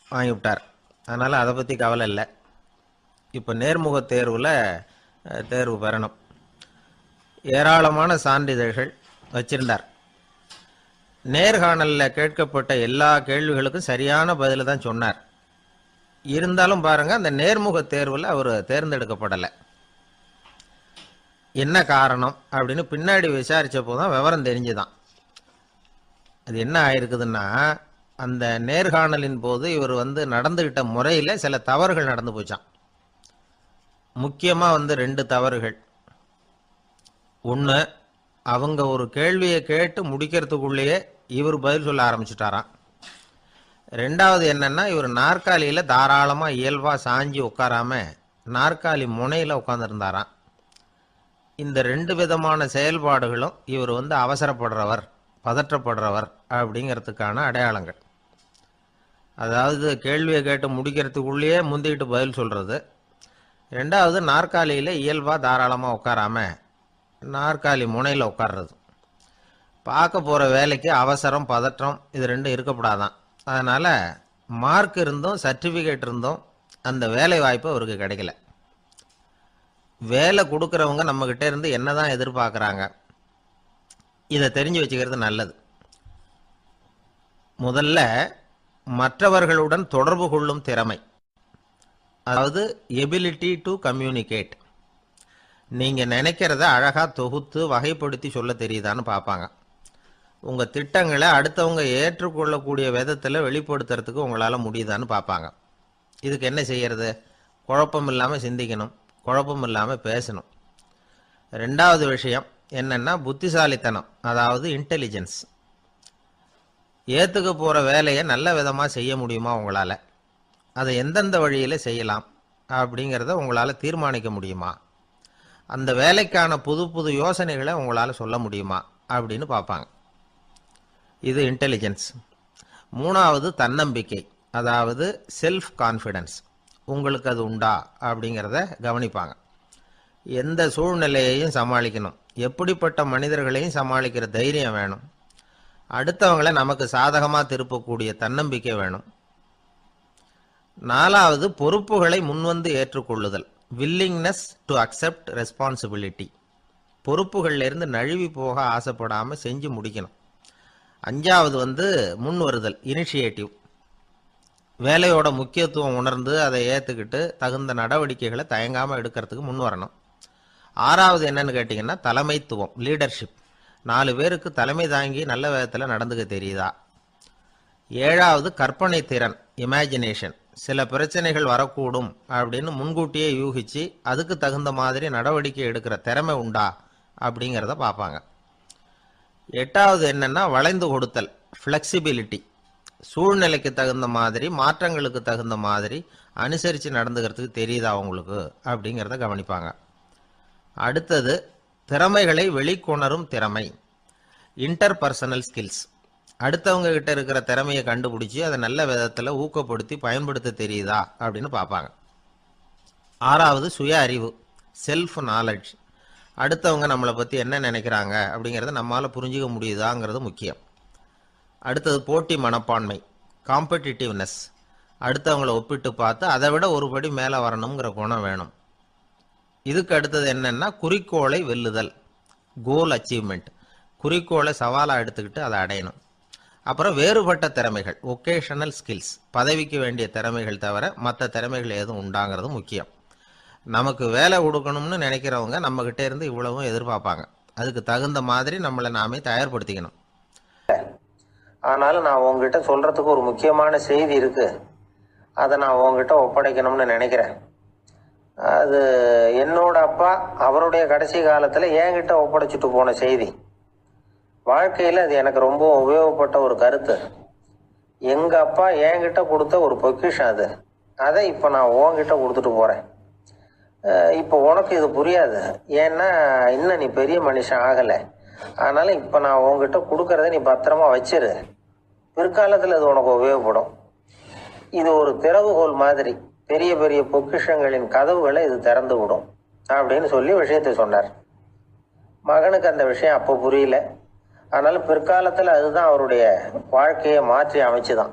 வாங்கிவிட்டார். அதனால் அதை பற்றி கவலை இல்லை. இப்போ நேர்முக தேர்வில் தேர்வு பெறணும். ஏராளமான சான்றிதழ்கள் வச்சிருந்தார். நேர்காணலில் கேட்கப்பட்ட எல்லா கேள்விகளுக்கும் சரியான பதில் தான் சொன்னார். இருந்தாலும் பாருங்கள், அந்த நேர்முக தேர்வில் அவர் தேர்ந்தெடுக்கப்படலை. என்ன காரணம் அப்படின்னு பின்னாடி விசாரித்தப்போ தான் விவரம் தெரிஞ்சுதான். அது என்ன ஆயிருக்குதுன்னா, அந்த நேர்காணலின் போது இவர் வந்து நடந்துக்கிட்ட முறையில் சில தவறுகள் நடந்து போச்சான். முக்கியமாக வந்து 2 தவறுகள். ஒன்று, அவங்க ஒரு கேள்வியை கேட்டு முடிக்கிறதுக்குள்ளேயே இவர் பதில் சொல்ல ஆரம்பிச்சுட்டாராம். 2வது என்னன்னா, இவர் நாற்காலியில் தாராளமாக இயல்பாக சாஞ்சி உட்காராம நாற்காலி முனையில் உட்காந்துருந்தாராம். இந்த 2 விதமான செயல்பாடுகளும் இவர் வந்து அவசரப்படுறவர், பதற்றப்படுறவர் அப்படிங்கிறதுக்கான அடையாளங்கள். அதாவது கேள்வியை கேட்டு முடிக்கிறதுக்குள்ளேயே முந்திக்கிட்டு பதில் சொல்கிறது. 2வது, நாற்காலியில் இயல்பாக தாராளமாக உட்காராம நாற்காலி முனையில் உட்கார்றது. பார்க்க போகிற வேலைக்கு அவசரம், பதற்றம் இது 2 இருக்கப்படாதான். அதனால் மார்க் இருந்தும் சர்டிஃபிகேட் இருந்தும் அந்த வேலை வாய்ப்பு அவருக்கு கிடைக்கல. வேலை கொடுக்குறவங்க நம்மக்கிட்ட இருந்து என்ன தான் எதிர்பார்க்குறாங்க, இதை தெரிஞ்சு வச்சுக்கிறது நல்லது. முதல்ல மற்றவர்களுடன் தொடர்பு கொள்ளும் திறமை. அதாவது எபிலிட்டி டு கம்யூனிகேட். நீங்கள் நினைக்கிறத அழகாக தொகுத்து வகைப்படுத்தி சொல்ல தெரியுதான்னு பார்ப்பாங்க. உங்கள் திட்டங்களை அடுத்தவங்க ஏற்றுக்கொள்ளக்கூடிய விதத்தில் வெளிப்படுத்துறதுக்கு உங்களால் முடியுதான்னு பார்ப்பாங்க. இதுக்கு என்ன செய்யறது? குழப்பம் இல்லாமல் சிந்திக்கணும், குழப்பம் இல்லாமல் பேசணும். ரெண்டாவது விஷயம் என்னென்னா புத்திசாலித்தனம், அதாவது இன்டெலிஜென்ஸ். ஏற்றுக்க போகிற வேலையை நல்ல விதமாக செய்ய முடியுமா உங்களால்? அதை எந்தெந்த வழியில் செய்யலாம் அப்படிங்கிறத உங்களால் தீர்மானிக்க முடியுமா? அந்த வேலைக்கான புது புது யோசனைகளை உங்களால் சொல்ல முடியுமா அப்படின்னு பார்ப்பாங்க. இது இன்டெலிஜென்ஸ். மூணாவது தன்னம்பிக்கை, அதாவது செல்ஃப் கான்ஃபிடென்ஸ். உங்களுக்கு அது உண்டா அப்படிங்கிறத கவனிப்பாங்க. எந்த சூழ்நிலையையும் சமாளிக்கணும், எப்படிப்பட்ட மனிதர்களையும் சமாளிக்கிற தைரியம் வேணும், அடுத்தவங்களை நமக்கு சாதகமாக திருப்பக்கூடிய தன்னம்பிக்கை வேணும். நாலாவது பொறுப்புகளை முன்வந்து ஏற்றுக்கொள்ளுதல், வில்லிங்னஸ் டு அக்செப்ட் ரெஸ்பான்சிபிலிட்டி. பொறுப்புகள்லேருந்து நழுவி போக ஆசைப்படாமல் செஞ்சு முடிக்கணும். அஞ்சாவது முன் வருதல், இனிஷியேட்டிவ். வேலையோட முக்கியத்துவம் உணர்ந்து அதை ஏற்றுக்கிட்டு தகுந்த நடவடிக்கைகளை தயங்காமல் எடுக்கிறதுக்கு முன் வரணும். ஆறாவது என்னன்னு கேட்டிங்கன்னா தலைமைத்துவம், லீடர்ஷிப். 4 பேருக்கு தலைமை தாங்கி நல்ல விதத்தில் நடந்துக்க தெரியுதா? ஏழாவது கற்பனை திறன், இமேஜினேஷன். சில பிரச்சனைகள் வரக்கூடும் அப்படின்னு முன்கூட்டியே யூகிச்சு அதுக்கு தகுந்த மாதிரி நடவடிக்கை எடுக்கிற திறமை உண்டா அப்படிங்கிறத பார்ப்பாங்க. எட்டாவது என்னன்னா வளைந்து கொடுத்தல், ஃப்ளெக்சிபிலிட்டி. சூழ்நிலைக்கு தகுந்த மாதிரி, மாற்றங்களுக்கு தகுந்த மாதிரி அனுசரித்து நடந்துக்கிறதுக்கு தெரியுதா அவங்களுக்கு அப்படிங்கிறத கவனிப்பாங்க. அடுத்தது திறமைகளை வெளிக்கொணரும் திறமை, இன்டர்பர்சனல் ஸ்கில்ஸ். அடுத்தவங்க கிட்ட இருக்கிற திறமையை கண்டுபிடிச்சி அதை நல்ல விதத்தில் ஊக்கப்படுத்தி பயன்படுத்த தெரியுதா அப்படின்னு பார்ப்பாங்க. ஆறாவது சுய அறிவு, செல்ஃப் நாலெட்ஜ். அடுத்தவங்க நம்மளை பற்றி என்ன நினைக்கிறாங்க அப்படிங்கிறத நம்மளால் புரிஞ்சிக்க முடியுதாங்கிறது முக்கியம். அடுத்தது போட்டி மனப்பான்மை, காம்படிட்டிவ்னஸ். அடுத்தவங்களை ஒப்பிட்டு பார்த்து அதை விட ஒரு படி மேலே வரணுங்கிற குணம் வேணும். இதுக்கு அடுத்தது என்னென்னா குறிக்கோளை வெல்லுதல், கோல் அச்சீவ்மெண்ட். குறிக்கோளை சவாலாக எடுத்துக்கிட்டு அதை அடையணும். அப்புறம் வேறுபட்ட திறமைகள், ஒகேஷனல் ஸ்கில்ஸ். பதவிக்கு வேண்டிய திறமைகள் தவிர மற்ற திறமைகள் எதுவும் உண்டாங்கிறது முக்கியம். நமக்கு வேலை கொடுக்கணும்னு நினைக்கிறவங்க நம்மக்கிட்ட இருந்து இவ்வளவும் எதிர்பார்ப்பாங்க. அதுக்கு தகுந்த மாதிரி நம்மளை நாமே தயார்படுத்திக்கணும். ஆனாலும் நான் உங்ககிட்ட சொல்கிறதுக்கு ஒரு முக்கியமான செய்தி இருக்குது, அதை நான் உங்ககிட்ட ஒப்படைக்கணும்னு நினைக்கிறேன். அது என்னோட அப்பா அவருடைய கடைசி காலத்தில் என்கிட்ட ஒப்படைச்சிட்டு போன செய்தி. வாழ்க்கையில் அது எனக்கு ரொம்ப உபயோகப்பட்ட ஒரு கருத்து. எங்கள் அப்பா என்கிட்ட கொடுத்த ஒரு பொக்கிஷம் அது. அதை இப்போ நான் உன்கிட்ட கொடுத்துட்டு போகிறேன். இப்போ உனக்கு இது புரியாது, ஏன்னா இன்னும் நீ பெரிய மனுஷன் ஆகலை. அதனால் இப்போ நான் உங்ககிட்ட கொடுக்கறத நீ பத்திரமா வச்சிரு. பிற்காலத்தில் அது உனக்கு உபயோகப்படும். இது ஒரு திறவுகோல் மாதிரி, பெரிய பெரிய பொக்கிஷங்களின் கதவுகளை இது திறந்து விடும் அப்படின்னு சொல்லி விஷயத்தை சொன்னார். மகனுக்கு அந்த விஷயம் அப்போ புரியல. அதனால பிற்காலத்தில் அதுதான் அவருடைய வாழ்க்கையை மாற்றி அமைச்சுதான்.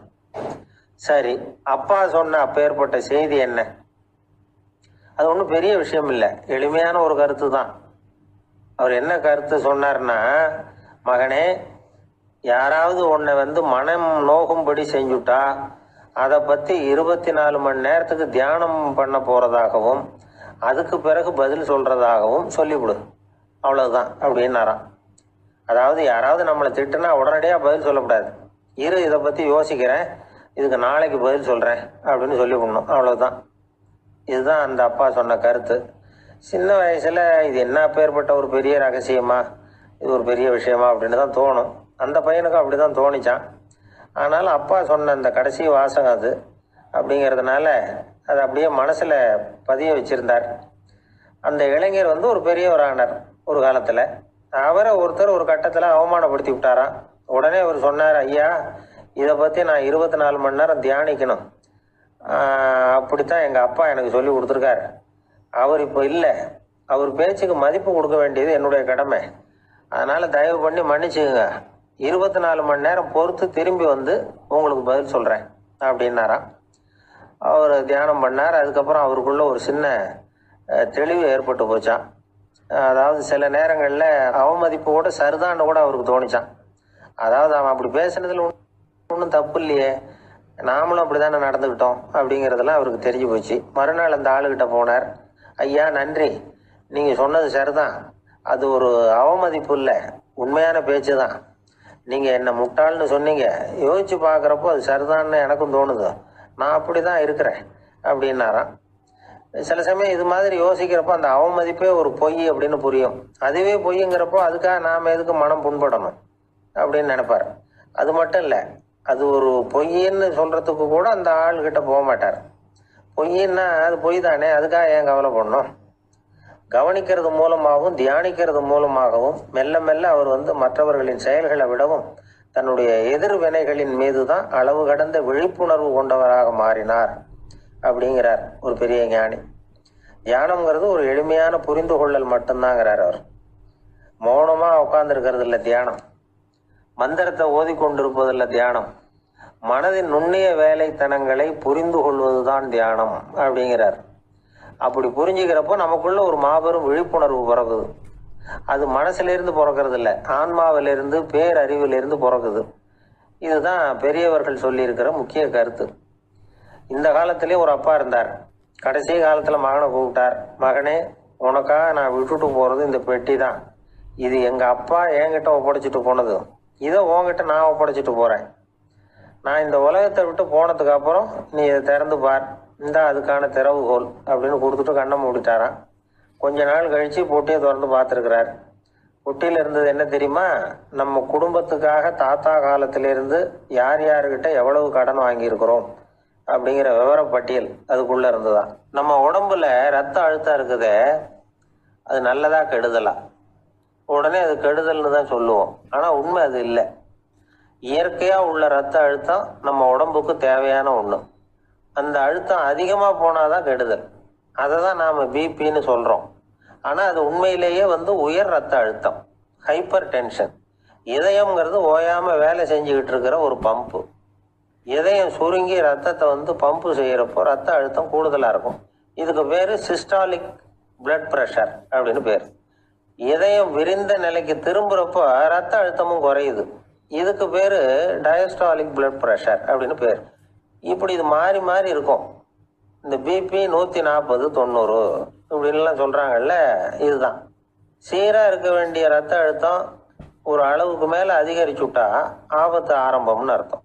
சரி, அப்பா சொன்ன அப்பேற்பட்ட செய்தி என்ன? அது ஒன்றும் பெரிய விஷயம் இல்லை, எளிமையான ஒரு கருத்து தான். அவர் என்ன கருத்து சொன்னார்னா, மகனே, யாராவது உன்னை மனம் நோகும்படி செஞ்சுட்டா அதை பற்றி 24 மணி நேரத்துக்கு தியானம் பண்ண போகிறதாகவும் அதுக்கு பிறகு பதில் சொல்கிறதாகவும் சொல்லிவிடு, அவ்வளோதான் அப்படின்னாராம். அதாவது யாராவது நம்மளை திட்டுனா உடனடியாக பதில் சொல்லக்கூடாது. இதை பற்றி யோசிக்கிறேன், இதுக்கு நாளைக்கு பதில் சொல்கிறேன் அப்படின்னு சொல்லிவிடணும், அவ்வளோதான். இதுதான் அந்த அப்பா சொன்ன கருத்து. சின்ன வயசில் இது என்ன பேர்பட்ட ஒரு பெரிய ரகசியமா, இது ஒரு பெரிய விஷயமா அப்படின்னு தான் தோணும். அந்த பையனுக்கும் அப்படி தான் தோணிச்சான். ஆனாலும் அப்பா சொன்ன அந்த கடைசி வாசகம் அது அப்படிங்கிறதுனால அதை அப்படியே மனசில் பதிய வச்சுருந்தார். அந்த இளைஞர் ஒரு பெரியவரானார் ஒரு காலத்தில். அவரை ஒருத்தர் ஒரு கட்டத்தில் அவமானப்படுத்தி விட்டாராம். உடனே அவர் சொன்னார், ஐயா, இதை பற்றி நான் 24 மணி நேரம் தியானிக்கணும், அப்படித்தான் எங்கள் அப்பா எனக்கு சொல்லி கொடுத்துருக்காரு. அவர் இப்போ இல்லை, அவர் பேச்சுக்கு மதிப்பு கொடுக்க வேண்டியது என்னுடைய கடமை. அதனால் தயவு பண்ணி மன்னிச்சுக்குங்க, 24 மணி நேரம் பொறுத்து திரும்பி உங்களுக்கு பதில் சொல்கிறேன் அப்படின்னாராம். அவர் தியானம் பண்ணார். அதுக்கப்புறம் அவருக்குள்ள ஒரு சின்ன தெளிவு ஏற்பட்டு போச்சான். அதாவது சில நேரங்களில் அவமதிப்பு கூட சரிதான்னு கூட அவருக்கு தோணிச்சான். அதாவது அவன் அப்படி பேசுனதில் ஒன்றும் தப்பு இல்லையே, நாமளும் அப்படி தானே நடந்துக்கிட்டோம் அப்படிங்கிறதெல்லாம் அவருக்கு தெரிஞ்சு போச்சு. மறுநாள் அந்த ஆளுகிட்ட போனார். ஐயா நன்றி, நீங்கள் சொன்னது சரிதான், அது ஒரு அவமதிப்பு இல்லை, உண்மையான பேச்சு தான். நீங்கள் என்ன முட்டாள்னு சொன்னீங்க, யோசிச்சு பார்க்குறப்போ அது சரிதான்னு எனக்கும் தோணுது, நான் அப்படி தான் இருக்கிறேன் அப்படின்னாராம். சில சமயம் இது மாதிரி யோசிக்கிறப்போ அந்த அவமதிப்பே ஒரு பொய் அப்படின்னு புரியும். அதுவே பொய்ங்கிறப்போ அதுக்காக நாம் எதுக்கு மனம் புண்படணும் அப்படின்னு நினைப்பார். அது மட்டும் இல்லை, அது ஒரு பொய்ன்னு சொல்கிறதுக்கு கூட அந்த ஆள்கிட்ட போக மாட்டார். பொய்ன்னா அது பொய் தானே, அதுக்காக ஏன் கவலை பண்ணணும். கவனிக்கிறது மூலமாகவும் தியானிக்கிறது மூலமாகவும் மெல்ல மெல்ல அவர் மற்றவர்களின் செயல்களை விடவும் தன்னுடைய எதிர்வினைகளின் மீது தான் அளவு கடந்த விழிப்புணர்வு கொண்டவராக மாறினார் அப்படிங்கிறார் ஒரு பெரிய ஞானி. தியானம்ங்கிறது ஒரு எளிமையான புரிந்து கொள்ளல் மட்டும்தாங்கிறார் அவர். மௌனமாக உட்கார்ந்துருக்கிறது இல்லை தியானம், மந்திரத்தை ஓதிக்கொண்டிருப்பதில்லை தியானம், மனதின் நுண்ணிய வேலைத்தனங்களை புரிந்து கொள்வதுதான் தியானம் அப்படிங்கிறார். அப்படி புரிஞ்சுக்கிறப்போ நமக்குள்ள ஒரு மாபெரும் விழிப்புணர்வு பிறகுது. அது மனசுலேருந்து பிறக்கிறது இல்லை, ஆன்மாவிலிருந்து பேரறிவிலிருந்து பிறகுது. இதுதான் பெரியவர்கள் சொல்லியிருக்கிற முக்கிய கருத்து. இந்த காலத்திலே ஒரு அப்பா இருந்தார். கடைசி காலத்தில் மகனை கூப்பிட்டார். மகனே, உனக்காக நான் விட்டுட்டு போகிறது இந்த பெட்டி தான். இது எங்கள் அப்பா என்கிட்ட ஒப்படைச்சிட்டு போனது, இதை உன்கிட்ட நான் ஒப்படைச்சிட்டு போகிறேன். நான் இந்த உலகத்தை விட்டு போனதுக்கு அப்புறம் நீ இதை திறந்து பார், இந்த அதுக்கான திறவுகோல் அப்படின்னு கொடுத்துட்டு கண்ணை மூடிட்டாரான். கொஞ்ச நாள் கழித்து பொட்டியை திறந்து பார்த்துருக்கிறார். பொட்டியில் இருந்தது என்ன தெரியுமா? நம்ம குடும்பத்துக்காக தாத்தா காலத்திலிருந்து யார் யாருக்கிட்ட எவ்வளவு கடன் வாங்கியிருக்கிறோம் அப்படிங்கிற விவர பட்டியல் அதுக்குள்ளே இருந்துதான். நம்ம உடம்புல ரத்த அழுத்தம் இருக்குதே, அது நல்லதா கெடுதலா? உடனே அது கெடுதல்னு தான் சொல்லுவோம். ஆனால் உண்மை அது இல்லை. இயற்கையாக உள்ள ரத்த அழுத்தம் நம்ம உடம்புக்கு தேவையான ஒன்று. அந்த அழுத்தம் அதிகமாக போனால் தான் கெடுதல். அதை தான் நாம் பிபின்னு சொல்கிறோம். ஆனால் அது உண்மையிலேயே உயர் ரத்த அழுத்தம், ஹைப்பர் டென்ஷன். இதயம்ங்கிறது ஓயாமல் வேலை செஞ்சுக்கிட்டு இருக்கிற ஒரு பம்பு. இதயம் சுருங்கி ரத்தத்தை பம்பு செய்கிறப்போ ரத்த அழுத்தம் கூடுதலாக இருக்கும். இதுக்கு பேர் சிஸ்டாலிக் பிளட் ப்ரெஷர் அப்படின்னு பேர். இதயம் விரிந்த நிலைக்கு திரும்புகிறப்போ ரத்த அழுத்தமும் குறையுது. இதுக்கு பேர் டயஸ்டாலிக் பிளட் ப்ரெஷர் அப்படின்னு பேர். இப்படி இது மாறி மாறி இருக்கும். இந்த பிபி 140 90 இப்படின்லாம் சொல்கிறாங்கல்ல, இதுதான். சீராக இருக்க வேண்டிய ரத்த அழுத்தம் ஒரு அளவுக்கு மேலே அதிகரிச்சுட்டா ஆபத்து ஆரம்பம்னு அர்த்தம்.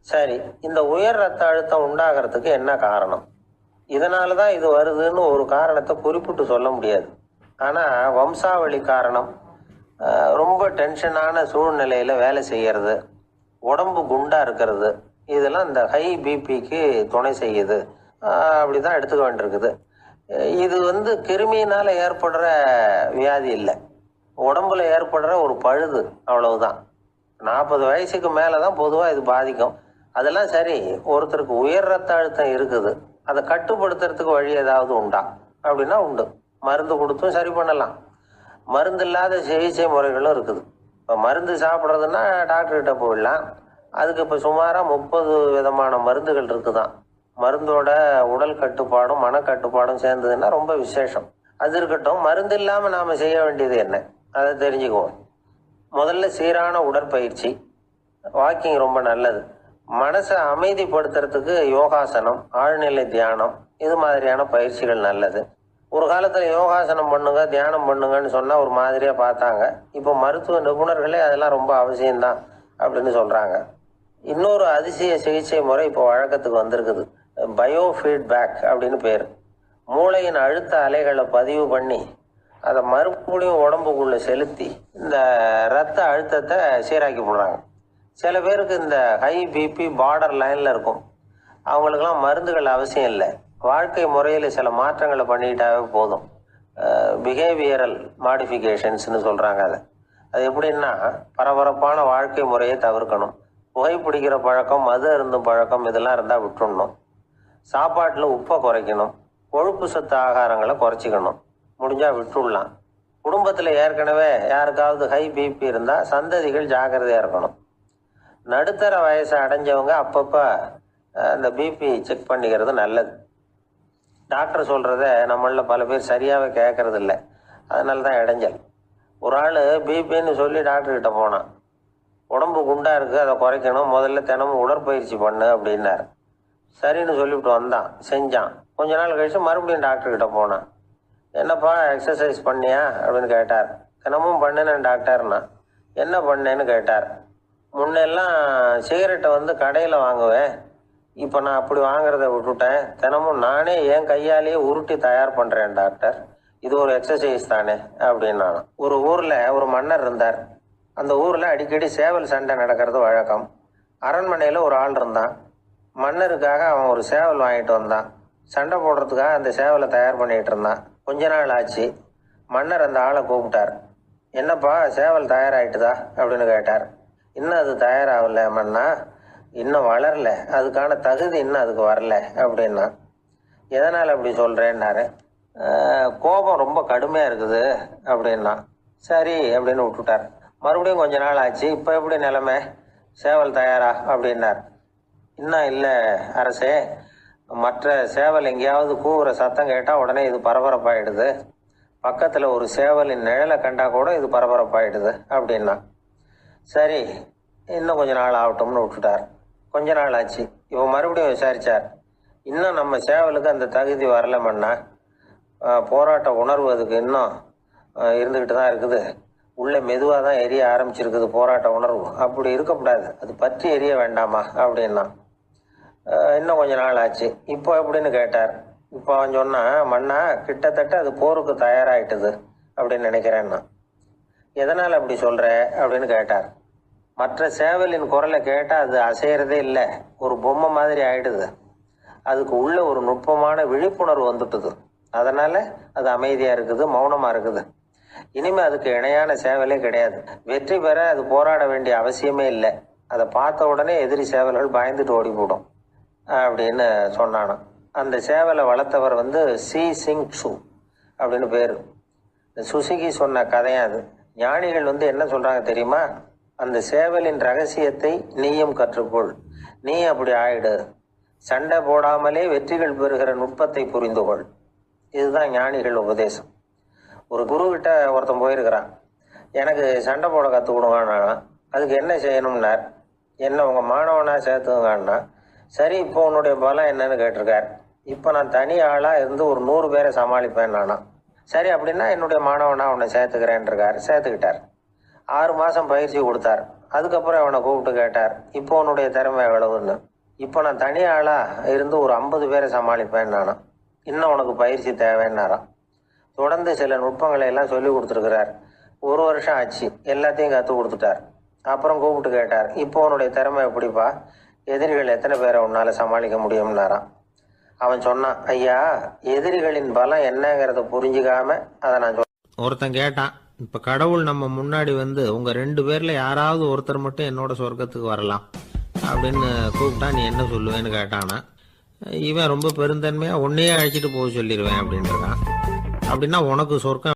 சரி, இந்த உயர் ரத்த அழுத்தம் உண்டாகிறதுக்கு என்ன காரணம்? இதனால தான் இது வருதுன்னு ஒரு காரணத்தை குறிப்பிட்டு சொல்ல முடியாது. ஆனால் வம்சாவளி காரணம், ரொம்ப டென்ஷனான சூழ்நிலையில் வேலை செய்கிறது, உடம்பு குண்டாக இருக்கிறது, இதெல்லாம் இந்த ஹை பிபிக்கு துணை செய்யுது. அப்படி தான் எடுத்துக்க வேண்டியிருக்குது. இது கிருமியினால் ஏற்படுற வியாதி இல்லை, உடம்புல ஏற்படுற ஒரு பழுது, அவ்வளவுதான். 40 வயசுக்கு மேலே தான் பொதுவாக இது பாதிக்கும். அதெல்லாம் சரி, ஒருத்தருக்கு உயர் ரத்த அழுத்தம் இருக்குது, அதை கட்டுப்படுத்துறதுக்கு வழி ஏதாவது உண்டா அப்படின்னா உண்டு. மருந்து கொடுத்தும் சரி பண்ணலாம். மருந்து இல்லாத சிகிச்சை முறைகளும் இருக்குது. இப்போ மருந்து சாப்பிட்றதுன்னா டாக்டர்கிட்ட போயிடலாம். அதுக்கு இப்போ சுமாராக 30 விதமான மருந்துகள் இருக்குதான். மருந்தோட உடல் கட்டுப்பாடும் மனக்கட்டுப்பாடும் சேர்ந்ததுன்னா ரொம்ப விசேஷம். அது இருக்கட்டும், மருந்து இல்லாமல் நாம் செய்ய வேண்டியது என்ன, அதை தெரிஞ்சுக்குவோம். முதல்ல சீரான உடற்பயிற்சி, வாக்கிங் ரொம்ப நல்லது. மனசை அமைதிப்படுத்துறதுக்கு யோகாசனம், ஆழ்நிலை தியானம், இது மாதிரியான பயிற்சிகள் நல்லது. ஒரு காலத்தில் யோகாசனம் பண்ணுங்க, தியானம் பண்ணுங்கன்னு சொன்னால் ஒரு மாதிரியாக பார்த்தாங்க. இப்போ மருத்துவ நிபுணர்களே அதெல்லாம் ரொம்ப அவசியம்தான் அப்படின்னு சொல்கிறாங்க. இன்னொரு அதிசய சிகிச்சை முறை இப்போ வழக்கத்துக்கு வந்திருக்குது. பயோ ஃபீட்பேக் அப்படின்னு பேர். மூளையின் அழுத்த அலைகளை பதிவு பண்ணி அதை மறுபடியும் உடம்புக்குள்ளே செலுத்தி இந்த ரத்த அழுத்தத்தை சீராக்கி போடுறாங்க. சில பேருக்கு இந்த ஹை பிபி பார்டர் லைனில் இருக்கும். அவங்களுக்கெல்லாம் மருந்துகள் அவசியம் இல்லை. வாழ்க்கை முறையில் சில மாற்றங்களை பண்ணிக்கிட்டாவே போதும். பிஹேவியரல் மாடிஃபிகேஷன்ஸ்னு சொல்கிறாங்க. அது எப்படின்னா, பரபரப்பான வாழ்க்கை முறையை தவிர்க்கணும். புகைப்பிடிக்கிற பழக்கம், மது அருந்தும் பழக்கம், இதெல்லாம் இருந்தால் விட்டுடணும். சாப்பாட்டில் உப்பை குறைக்கணும். கொழுப்பு சத்து ஆகாரங்களை குறைச்சிக்கணும். முடிஞ்சால் விட்டுடலாம். குடும்பத்தில் ஏற்கனவே யாருக்காவது ஹை பிபி இருந்தால் சந்ததிகள் ஜாக்கிரதையாக இருக்கணும். நடுத்தர வயசை அடைஞ்சவங்க அப்பப்போ அந்த பிபி செக் பண்ணிக்கிறது நல்லது. டாக்டர் சொல்கிறத நம்மளில் பல பேர் சரியாகவே கேட்கறது இல்லை. அதனால தான் இடைஞ்சல். ஒரு ஆள் பிபின்னு சொல்லி டாக்டர்கிட்ட போனான். உடம்பு குண்டா இருக்கு, அதை குறைக்கணும், முதல்ல தினமும் உடற்பயிற்சி பண்ணு அப்படின்னாரு. சரின்னு சொல்லிவிட்டு வந்தான், செஞ்சான். கொஞ்ச நாள் கழிச்சு மறுபடியும் டாக்டர் கிட்ட போனான். என்னப்பா எக்ஸசைஸ் பண்ணியா அப்படின்னு கேட்டார். தினமும் பண்ணினேன் டாக்டர்னா. என்ன பண்ணேன்னு கேட்டார். முன்னெல்லாம் சிகரெட்டை வந்து கடையில் வாங்குவேன், இப்போ நான் அப்படி வாங்குறத விட்டுட்டேன், தினமும் நானே என் கையாலேயே உருட்டி தயார் பண்ணுறேன் டாக்டர், இது ஒரு எக்ஸசைஸ் தானே அப்படின்னா. ஒரு ஊரில் ஒரு மன்னர் இருந்தார். அந்த ஊரில் அடிக்கடி சேவல் சண்டை நடக்கிறது வழக்கம். அரண்மனையில் ஒரு ஆள் இருந்தான். மன்னருக்காக அவன் ஒரு சேவல் வாங்கிட்டு வந்தான். சண்டை போடுறதுக்காக அந்த சேவலை தயார் பண்ணிகிட்டு இருந்தான். கொஞ்ச நாள் ஆச்சு. மன்னர் அந்த ஆளை கூப்பிட்டார். என்னப்பா சேவல் தயாராகிட்டுதா அப்படின்னு கேட்டார். இன்னும் அது தயாராகல மன்னா, இன்னும் வளரல, அதுக்கான தகுதி இன்னும் அதுக்கு வரல அப்படின்னா. எதனால் அப்படி சொல்கிறேன்னாரு. கோபம் ரொம்ப கடுமையாக இருக்குது அப்படின்னா. சரி அப்படின்னு விட்டுட்டார். மறுபடியும் கொஞ்ச நாள் ஆச்சு. இப்போ எப்படி நிலைமை, சேவல் தயாரா அப்படின்னார். இன்னும் இல்லை அரசே, மற்ற சேவல் எங்கேயாவது கூவுற சத்தம் கேட்டால் உடனே இது பரபரப்பாயிடுது, பக்கத்தில் ஒரு சேவலின் நிழலை கண்டா கூட இது பரபரப்பாயிடுது அப்படின்னா. சரி இன்னும் கொஞ்ச நாள் ஆகட்டும்னு விட்டுட்டார். கொஞ்ச நாள் ஆச்சு. இப்போ மறுபடியும் விசாரிச்சார். இன்னும் நம்ம சேவலுக்கு அந்த தகுதி வரலமன்னா, போராட்ட உணர்வு அதுக்கு இன்னும் இருந்துக்கிட்டு தான் இருக்குது, உள்ளே மெதுவாக தான் எரிய ஆரம்பிச்சிருக்குது போராட்ட உணர்வு, அப்படி இருக்கக்கூடாது, அது பற்றி எரிய வேண்டாமா அப்படின்னா. இன்னும் கொஞ்ச நாள் ஆச்சு. இப்போ எப்படின்னு கேட்டார். இப்போ அவன் சொன்னான், மன்னா கிட்டத்தட்ட அது போருக்கு தயாராகிட்டுது அப்படின்னு நினைக்கிறேன்னா. எதனால் அப்படி சொல்கிற அப்படின்னு கேட்டார். மற்ற சேவலின் குரலை கேட்டால் அது அசைகிறதே இல்லை, ஒரு பொம்மை மாதிரி ஆயிடுது, அதுக்கு உள்ள ஒரு நுட்பமான விழிப்புணர்வு வந்துட்டுது, அதனால் அது அமைதியாக இருக்குது, மௌனமாக இருக்குது. இனிமேல் அதுக்கு இணையான சேவலே கிடையாது. வெற்றி பெற அது போராட வேண்டிய அவசியமே இல்லை, அதை பார்த்த உடனே எதிரி சேவல்கள் பயந்துட்டு ஓடி போடும் அப்படின்னு சொன்னானான். அந்த சேவலை வளர்த்தவர் வந்து சி சிங் சு அப்படின்னு பேர். சுசுகி சொன்ன கதையும் அது. ஞானிகள் வந்து என்ன சொல்கிறாங்க தெரியுமா, அந்த சேவலின் ரகசியத்தை நீயும் கற்றுக்கொள், நீ அப்படி ஆயிடு, சண்டை போடாமலே வெற்றிகள் பெறுகிற நுட்பத்தை புரிந்து கொள். இதுதான் ஞானிகள் உபதேசம். ஒரு குருக்கிட்ட ஒருத்தன் போயிருக்கிறான். எனக்கு சண்டை போட கற்றுக் கொடுங்கன்னா. அதுக்கு என்ன செய்யணும்னார். என்ன உங்கள் மாணவனாக சேர்த்துங்கண்ணா. சரி இப்போ உன்னுடைய பலம் என்னன்னு கேட்டிருக்கார். இப்போ நான் தனி ஆளாக இருந்து ஒரு 100 பேரை சமாளிப்பேன் நானா. சரி அப்படின்னா என்னுடைய மாணவனாக உன்னை சேர்த்துக்கிறேன்ருக்கார். சேர்த்துக்கிட்டார். 6 மாதம் பயிற்சி கொடுத்தார். அதுக்கப்புறம் அவனை கூப்பிட்டு கேட்டார், இப்போ உன்னுடைய திறமை எவ்வளவுன்னு. இப்போ நான் தனி ஆளாக இருந்து ஒரு 50 பேரை சமாளிப்பேன் நானா. இன்னும் உனக்கு பயிற்சி தேவைன்னாராம். தொடர்ந்து சில நுட்பங்களை எல்லாம் சொல்லி கொடுத்துருக்கிறார். 1 வருஷம் ஆச்சு. எல்லாத்தையும் கற்றுக் கொடுத்துட்டார். அப்புறம் கூப்பிட்டு கேட்டார், இப்போ உன்னுடைய திறமை எப்படிப்பா, எதிரிகள் எத்தனை பேரை உன்னால் சமாளிக்க முடியும்னாராம். அவன் சொன்னான், ஐயா எதிரிகளின் பலம் என்னங்கிறத புரிஞ்சுக்காம அதை நான் ஒருத்தன் கேட்டான், இப்போ கடவுள் நம்ம முன்னாடி வந்து உங்கள் 2 பேரில் யாராவது ஒருத்தர் மட்டும் என்னோட சொர்க்கத்துக்கு வரலாம் அப்படின்னு கூப்பிட்டா நீ என்ன சொல்லுவேன்னு கேட்டானா. இவன் ரொம்ப பெருந்தன்மையாக உன்னையே அழைச்சிட்டு போக சொல்லிடுவேன் அப்படின்றான். அப்படின்னா உனக்கு சொர்க்கம்